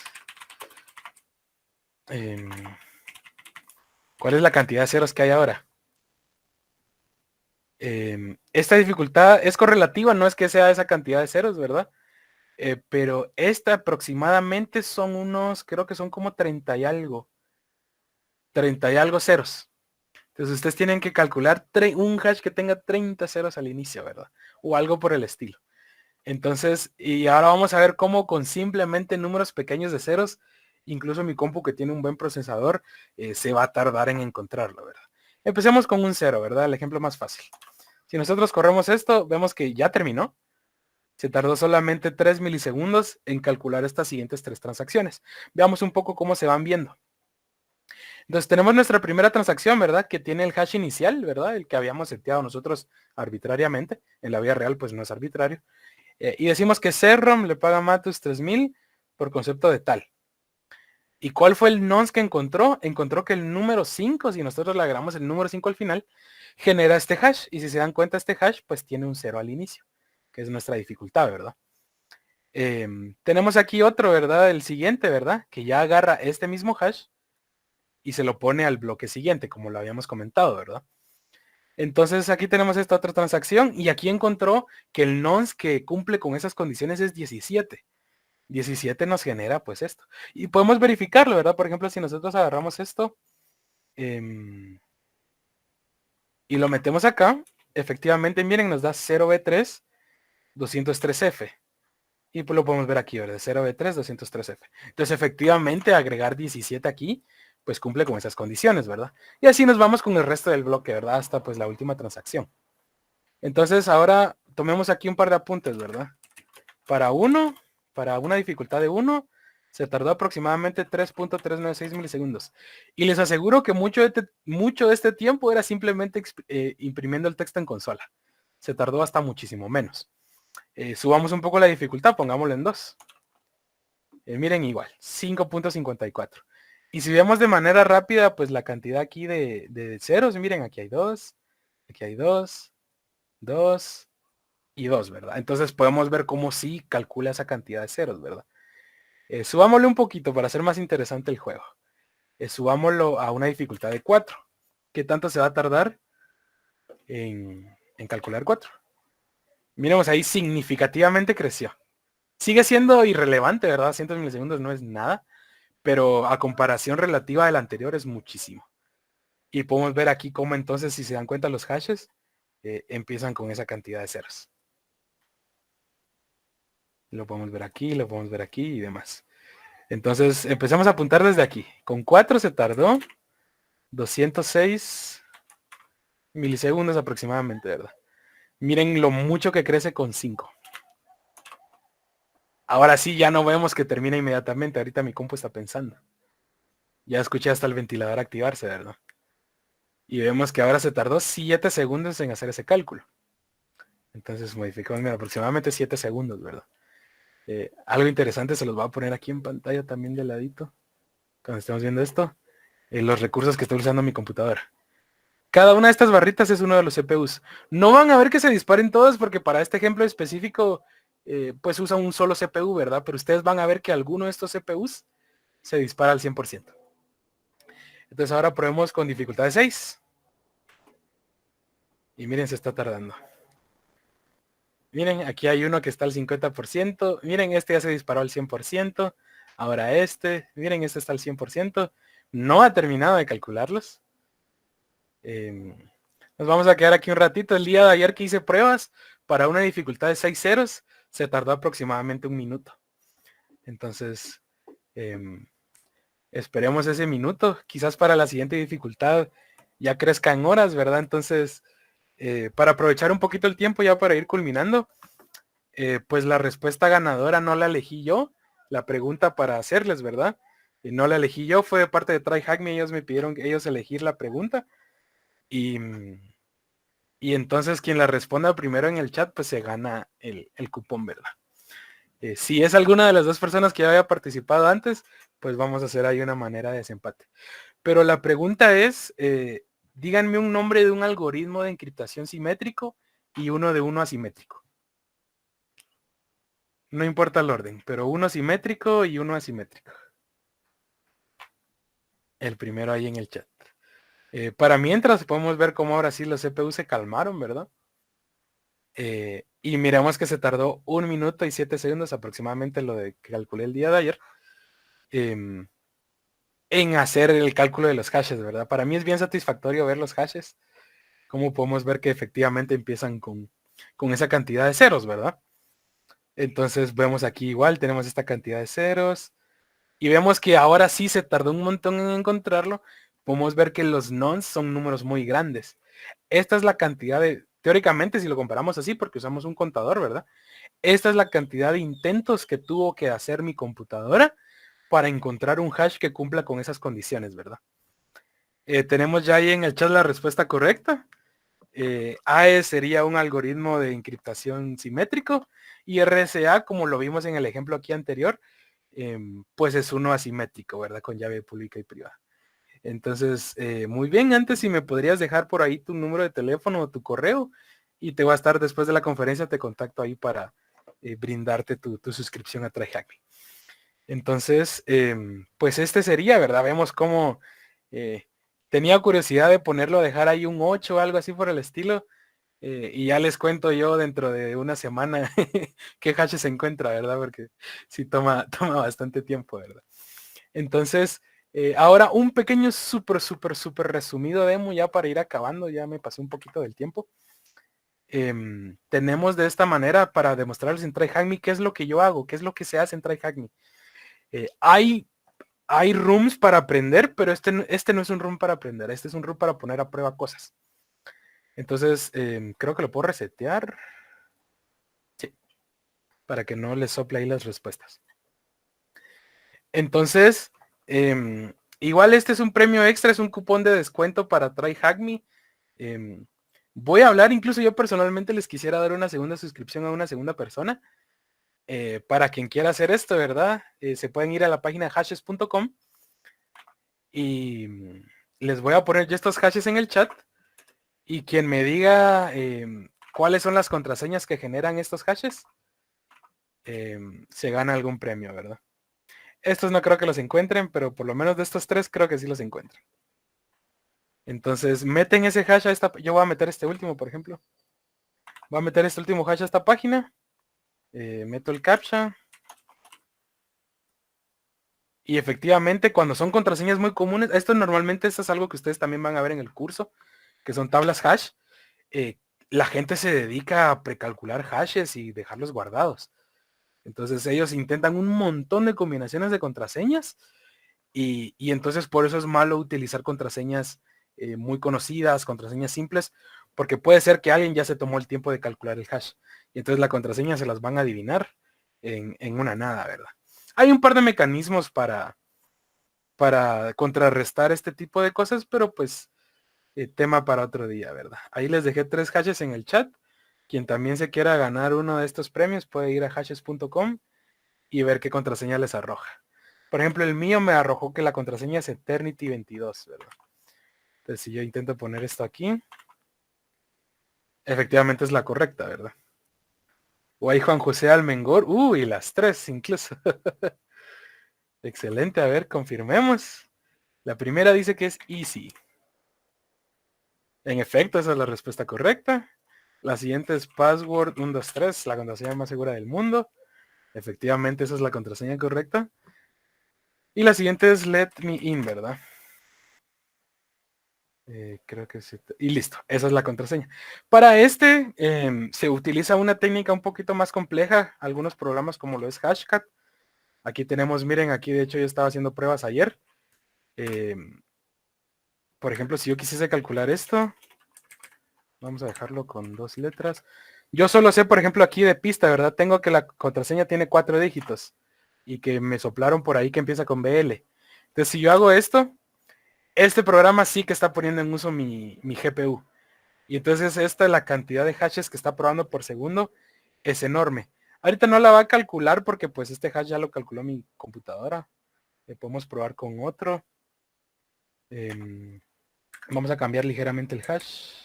em, cuál es la cantidad de ceros que hay ahora. Esta dificultad es correlativa, no es que sea esa cantidad de ceros, ¿verdad? Pero esta aproximadamente son unos, creo que son como 30 y algo ceros. Entonces ustedes tienen que calcular un hash que tenga 30 ceros al inicio, ¿verdad? O algo por el estilo. Entonces, y ahora vamos a ver cómo con simplemente números pequeños de ceros, incluso mi compu que tiene un buen procesador, se va a tardar en encontrarlo, ¿verdad? Empecemos con un cero, ¿verdad? El ejemplo más fácil. Si nosotros corremos esto, vemos que ya terminó. Se tardó solamente 3 milisegundos en calcular estas siguientes 3 transacciones. Veamos un poco cómo se van viendo. Entonces tenemos nuestra primera transacción, ¿verdad? Que tiene el hash inicial, ¿verdad? El que habíamos seteado nosotros arbitrariamente. En la vida real pues no es arbitrario. Y decimos que Serrom le paga a Matus 3000 por concepto de tal. ¿Y cuál fue el nonce que encontró? Encontró que el número 5, si nosotros le agregamos el número 5 al final, genera este hash. Y si se dan cuenta, este hash pues tiene un 0 al inicio, que es nuestra dificultad, ¿verdad? Tenemos aquí otro, ¿verdad? El siguiente, ¿verdad? Que ya agarra este mismo hash y se lo pone al bloque siguiente, como lo habíamos comentado, ¿verdad? Entonces aquí tenemos esta otra transacción y aquí encontró que el nonce que cumple con esas condiciones es 17. 17 nos genera pues esto. Y podemos verificarlo, ¿verdad? Por ejemplo, si nosotros agarramos esto y lo metemos acá, efectivamente, miren, nos da 0B3, 203F. Y pues lo podemos ver aquí, ¿verdad? 0B3, 203F. Entonces, efectivamente, agregar 17 aquí, pues cumple con esas condiciones, ¿verdad? Y así nos vamos con el resto del bloque, ¿verdad? Hasta pues la última transacción. Entonces, ahora tomemos aquí un par de apuntes, ¿verdad? Para una dificultad de 1, se tardó aproximadamente 3.396 milisegundos. Y les aseguro que mucho de este tiempo era simplemente imprimiendo el texto en consola. Se tardó hasta muchísimo menos. Subamos un poco la dificultad, pongámoslo en 2. Miren igual, 5.54. Y si vemos de manera rápida, pues la cantidad aquí de ceros, miren, aquí hay 2, aquí hay 2, 2 y 2, ¿verdad? Entonces podemos ver cómo sí calcula esa cantidad de ceros, ¿verdad? Subámosle un poquito para hacer más interesante el juego. Subámoslo a una dificultad de 4. ¿Qué tanto se va a tardar en calcular 4? Miremos ahí, significativamente creció. Sigue siendo irrelevante, ¿verdad? 100 milisegundos no es nada, pero a comparación relativa del anterior es muchísimo. Y podemos ver aquí cómo entonces, si se dan cuenta, los hashes empiezan con esa cantidad de ceros. Lo podemos ver aquí y demás. Entonces empezamos a apuntar desde aquí. Con 4 se tardó 206 milisegundos aproximadamente, ¿verdad? Miren lo mucho que crece con 5. Ahora sí, ya no vemos que termina inmediatamente. Ahorita mi compu está pensando. Ya escuché hasta el ventilador activarse, ¿verdad? Y vemos que ahora se tardó 7 segundos en hacer ese cálculo. Entonces modificamos, mira, aproximadamente 7 segundos, ¿verdad? Algo interesante se los voy a poner aquí en pantalla también de ladito. Cuando estemos viendo esto. Los recursos que estoy usando en mi computadora. Cada una de estas barritas es uno de los CPUs. No van a ver que se disparen todos porque para este ejemplo específico pues usa un solo CPU, ¿verdad? Pero ustedes van a ver que alguno de estos CPUs se dispara al 100%. Entonces ahora probemos con dificultad de 6. Y miren, se está tardando. Miren, aquí hay uno que está al 50%. Miren, este ya se disparó al 100%. Ahora este. Miren, este está al 100%. No ha terminado de calcularlos. Nos vamos a quedar aquí un ratito. El día de ayer que hice pruebas para una dificultad de 6 ceros, se tardó aproximadamente 1 minuto. Entonces, esperemos ese minuto. Quizás para la siguiente dificultad ya crezca en horas, ¿verdad? Entonces, para aprovechar un poquito el tiempo ya para ir culminando, pues la respuesta ganadora no la elegí yo. La pregunta para hacerles, ¿verdad? No la elegí yo, fue de parte de TryHackMe. Ellos me pidieron que ellos elegir la pregunta. Y entonces quien la responda primero en el chat, pues se gana el cupón, ¿verdad? Si es alguna de las dos personas que ya había participado antes, pues vamos a hacer ahí una manera de desempate. Pero la pregunta es, díganme un nombre de un algoritmo de encriptación simétrico y uno de uno asimétrico. No importa el orden, pero uno simétrico y uno asimétrico. El primero ahí en el chat. Para mientras podemos ver cómo ahora sí los CPU se calmaron, ¿verdad? Y miramos que se tardó 1 minuto y 7 segundos aproximadamente lo de que calculé el día de ayer. En hacer el cálculo de los hashes, ¿verdad? Para mí es bien satisfactorio ver los hashes. Como podemos ver que efectivamente empiezan con esa cantidad de ceros, ¿verdad? Entonces vemos aquí igual, tenemos esta cantidad de ceros. Y vemos que ahora sí se tardó un montón en encontrarlo. Podemos ver que los nonce son números muy grandes. Esta es la cantidad de, teóricamente si lo comparamos así, porque usamos un contador, ¿verdad? Esta es la cantidad de intentos que tuvo que hacer mi computadora para encontrar un hash que cumpla con esas condiciones, ¿verdad? Tenemos ya ahí en el chat la respuesta correcta. AE sería un algoritmo de encriptación simétrico y RSA, como lo vimos en el ejemplo aquí anterior, pues es uno asimétrico, ¿verdad? Con llave pública y privada. Entonces, muy bien, antes si me podrías dejar por ahí tu número de teléfono o tu correo y te va a estar después de la conferencia, te contacto ahí para brindarte tu suscripción a TryHackMe. Entonces, pues este sería, ¿verdad? Vemos cómo tenía curiosidad de ponerlo, dejar ahí un 8 o algo así por el estilo. Y ya les cuento yo dentro de una semana qué hash se encuentra, ¿verdad? Porque sí toma bastante tiempo, ¿verdad? Entonces, ahora un pequeño súper resumido demo ya para ir acabando, ya me pasé un poquito del tiempo. Tenemos de esta manera para demostrarles en TryHackMe qué es lo que yo hago, qué es lo que se hace en TryHackMe. Hay rooms para aprender, pero este no es un room para aprender, este es un room para poner a prueba cosas. Entonces, creo que lo puedo resetear. Sí, para que no les sople ahí las respuestas. Entonces, igual este es un premio extra, es un cupón de descuento para TryHackMe. Voy a hablar, incluso yo personalmente les quisiera dar una segunda suscripción a una segunda persona. Para quien quiera hacer esto, ¿verdad? Se pueden ir a la página hashes.com y les voy a poner ya estos hashes en el chat y quien me diga cuáles son las contraseñas que generan estos hashes, se gana algún premio, ¿verdad? Estos no creo que los encuentren, pero por lo menos de estos tres creo que sí los encuentran. Entonces meten ese hash a esta, yo voy a meter este último, por ejemplo. Voy a meter este último hash a esta página. Meto el captcha. Y efectivamente, cuando son contraseñas muy comunes, esto es algo que ustedes también van a ver en el curso, que son tablas hash. La gente se dedica a precalcular hashes y dejarlos guardados. Entonces ellos intentan un montón de combinaciones de contraseñas y entonces por eso es malo utilizar contraseñas muy conocidas, contraseñas simples, porque puede ser que alguien ya se tomó el tiempo de calcular el hash y entonces la contraseña se las van a adivinar en una nada, ¿verdad? Hay un par de mecanismos para contrarrestar este tipo de cosas, pero pues tema para otro día, ¿verdad? Ahí les dejé 3 hashes en el chat. Quien también se quiera ganar uno de estos premios puede ir a hashes.com y ver qué contraseña les arroja. Por ejemplo, el mío me arrojó que la contraseña es Eternity22, ¿verdad? Entonces si yo intento poner esto aquí, efectivamente es la correcta, ¿verdad? O ahí Juan José Almengor, y las 3 incluso. Excelente, a ver, confirmemos. La primera dice que es easy. En efecto, esa es la respuesta correcta. La siguiente es password 123, la contraseña más segura del mundo. Efectivamente, esa es la contraseña correcta. Y la siguiente es let me in, ¿verdad? Creo que sí. Y listo, esa es la contraseña. Para este se utiliza una técnica un poquito más compleja. Algunos programas como lo es Hashcat. Aquí tenemos, miren, aquí de hecho yo estaba haciendo pruebas ayer. Por ejemplo, si yo quisiese calcular esto, vamos a dejarlo con 2 letras. Yo solo sé, por ejemplo, aquí de pista, ¿verdad? Tengo que la contraseña tiene 4 dígitos y que me soplaron por ahí que empieza con BL. Entonces, si yo hago esto, este programa sí que está poniendo en uso mi GPU. Y entonces esta la cantidad de hashes que está probando por segundo es enorme. Ahorita no la va a calcular porque pues este hash ya lo calculó mi computadora. Podemos probar con otro. Vamos a cambiar ligeramente el hash.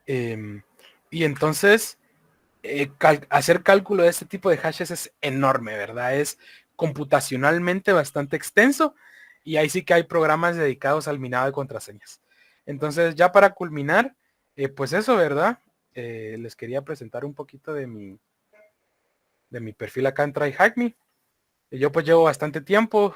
Y entonces hacer cálculo de este tipo de hashes es enorme, ¿verdad? Es computacionalmente bastante extenso y ahí sí que hay programas dedicados al minado de contraseñas. Entonces ya para culminar, pues eso, ¿verdad? Les quería presentar un poquito de mi perfil acá en TryHackMe. Yo pues llevo bastante tiempo.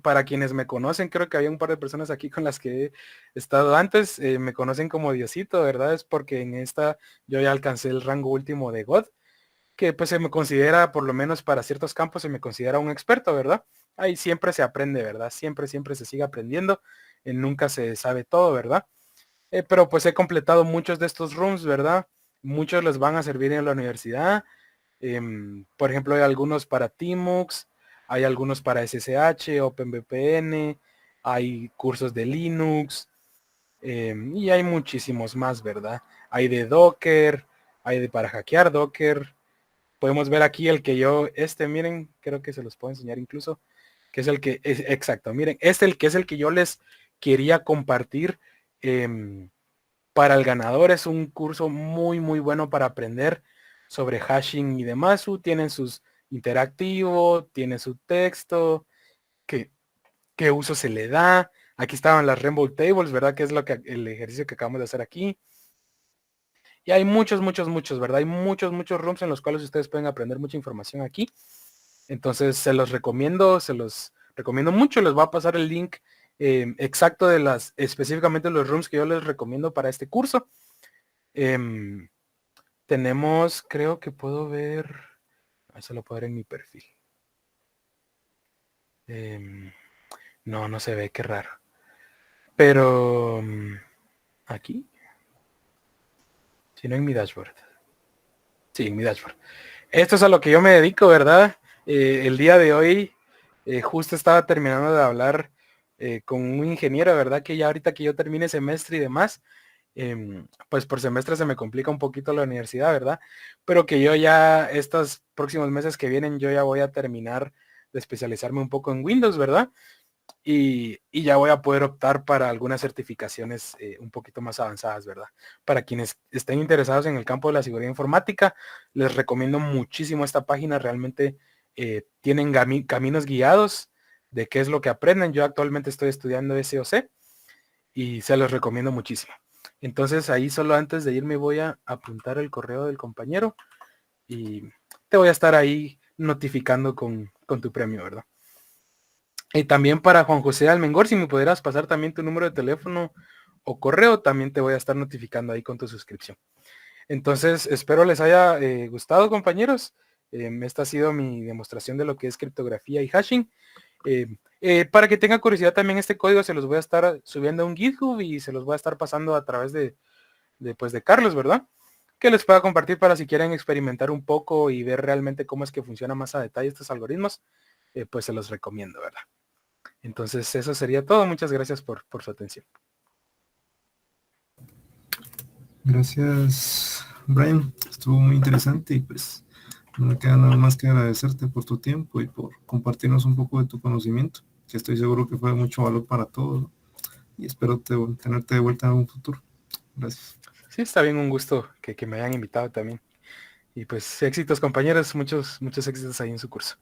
Para quienes me conocen, creo que había un par de personas aquí con las que he estado antes, me conocen como Diosito, ¿verdad? Es porque en esta yo ya alcancé el rango último de God, que pues se me considera, por lo menos para ciertos campos, se me considera un experto, ¿verdad? Ahí siempre se aprende, ¿verdad? Siempre, siempre se sigue aprendiendo, nunca se sabe todo, ¿verdad? Pero pues he completado muchos de estos rooms, ¿verdad? Muchos les van a servir en la universidad. Por ejemplo, hay algunos para Tmux, hay algunos para SSH, OpenVPN, hay cursos de Linux, y hay muchísimos más, ¿verdad? Hay de Docker, hay de para hackear Docker. Podemos ver aquí el que yo, miren, creo que se los puedo enseñar incluso, que es el que es exacto. Miren, el que es el que yo les quería compartir. Para el ganador es un curso muy, muy bueno para aprender sobre hashing y demás. Tienen sus interactivo, tiene su texto, qué uso se le da. Aquí estaban las Rainbow Tables, ¿verdad? Que es el ejercicio que acabamos de hacer aquí. Y hay muchos, muchos, muchos, ¿verdad? Hay muchos, muchos rooms en los cuales ustedes pueden aprender mucha información aquí. Entonces se los recomiendo mucho. Les voy a pasar el link exacto de específicamente los rooms que yo les recomiendo para este curso. Tenemos, creo que puedo ver, eso lo puedo ver en mi perfil. No, no se ve, qué raro. Pero aquí, si no en mi dashboard. Sí, en mi dashboard. Esto es a lo que yo me dedico, ¿verdad? El día de hoy justo estaba terminando de hablar con un ingeniero, ¿verdad? Que ya ahorita que yo termine semestre y demás, pues por semestre se me complica un poquito la universidad, ¿verdad? Pero que yo ya estos próximos meses que vienen, yo ya voy a terminar de especializarme un poco en Windows, ¿verdad? Y ya voy a poder optar para algunas certificaciones un poquito más avanzadas, ¿verdad? Para quienes estén interesados en el campo de la seguridad informática, les recomiendo muchísimo esta página. Realmente tienen caminos guiados de qué es lo que aprenden. Yo actualmente estoy estudiando SOC y se los recomiendo muchísimo. Entonces ahí solo antes de irme voy a apuntar el correo del compañero y te voy a estar ahí notificando con tu premio, ¿verdad? Y también para Juan José Almengor, si me pudieras pasar también tu número de teléfono o correo, también te voy a estar notificando ahí con tu suscripción. Entonces, espero les haya gustado, compañeros. Esta ha sido mi demostración de lo que es criptografía y hashing. Para que tengan curiosidad también este código se los voy a estar subiendo a un GitHub y se los voy a estar pasando a través de Carlos, ¿verdad? que les pueda compartir para si quieren experimentar un poco y ver realmente cómo es que funciona más a detalle estos algoritmos, pues se los recomiendo, ¿verdad? Entonces eso sería todo. Muchas gracias por su atención. Gracias, Brian. Estuvo muy interesante y pues no me queda nada más que agradecerte por tu tiempo y por compartirnos un poco de tu conocimiento, que estoy seguro que fue de mucho valor para todos, ¿no? Y espero tenerte de vuelta en un futuro. Gracias. Sí, está bien, un gusto que me hayan invitado también. Y pues éxitos compañeros, muchos éxitos ahí en su curso.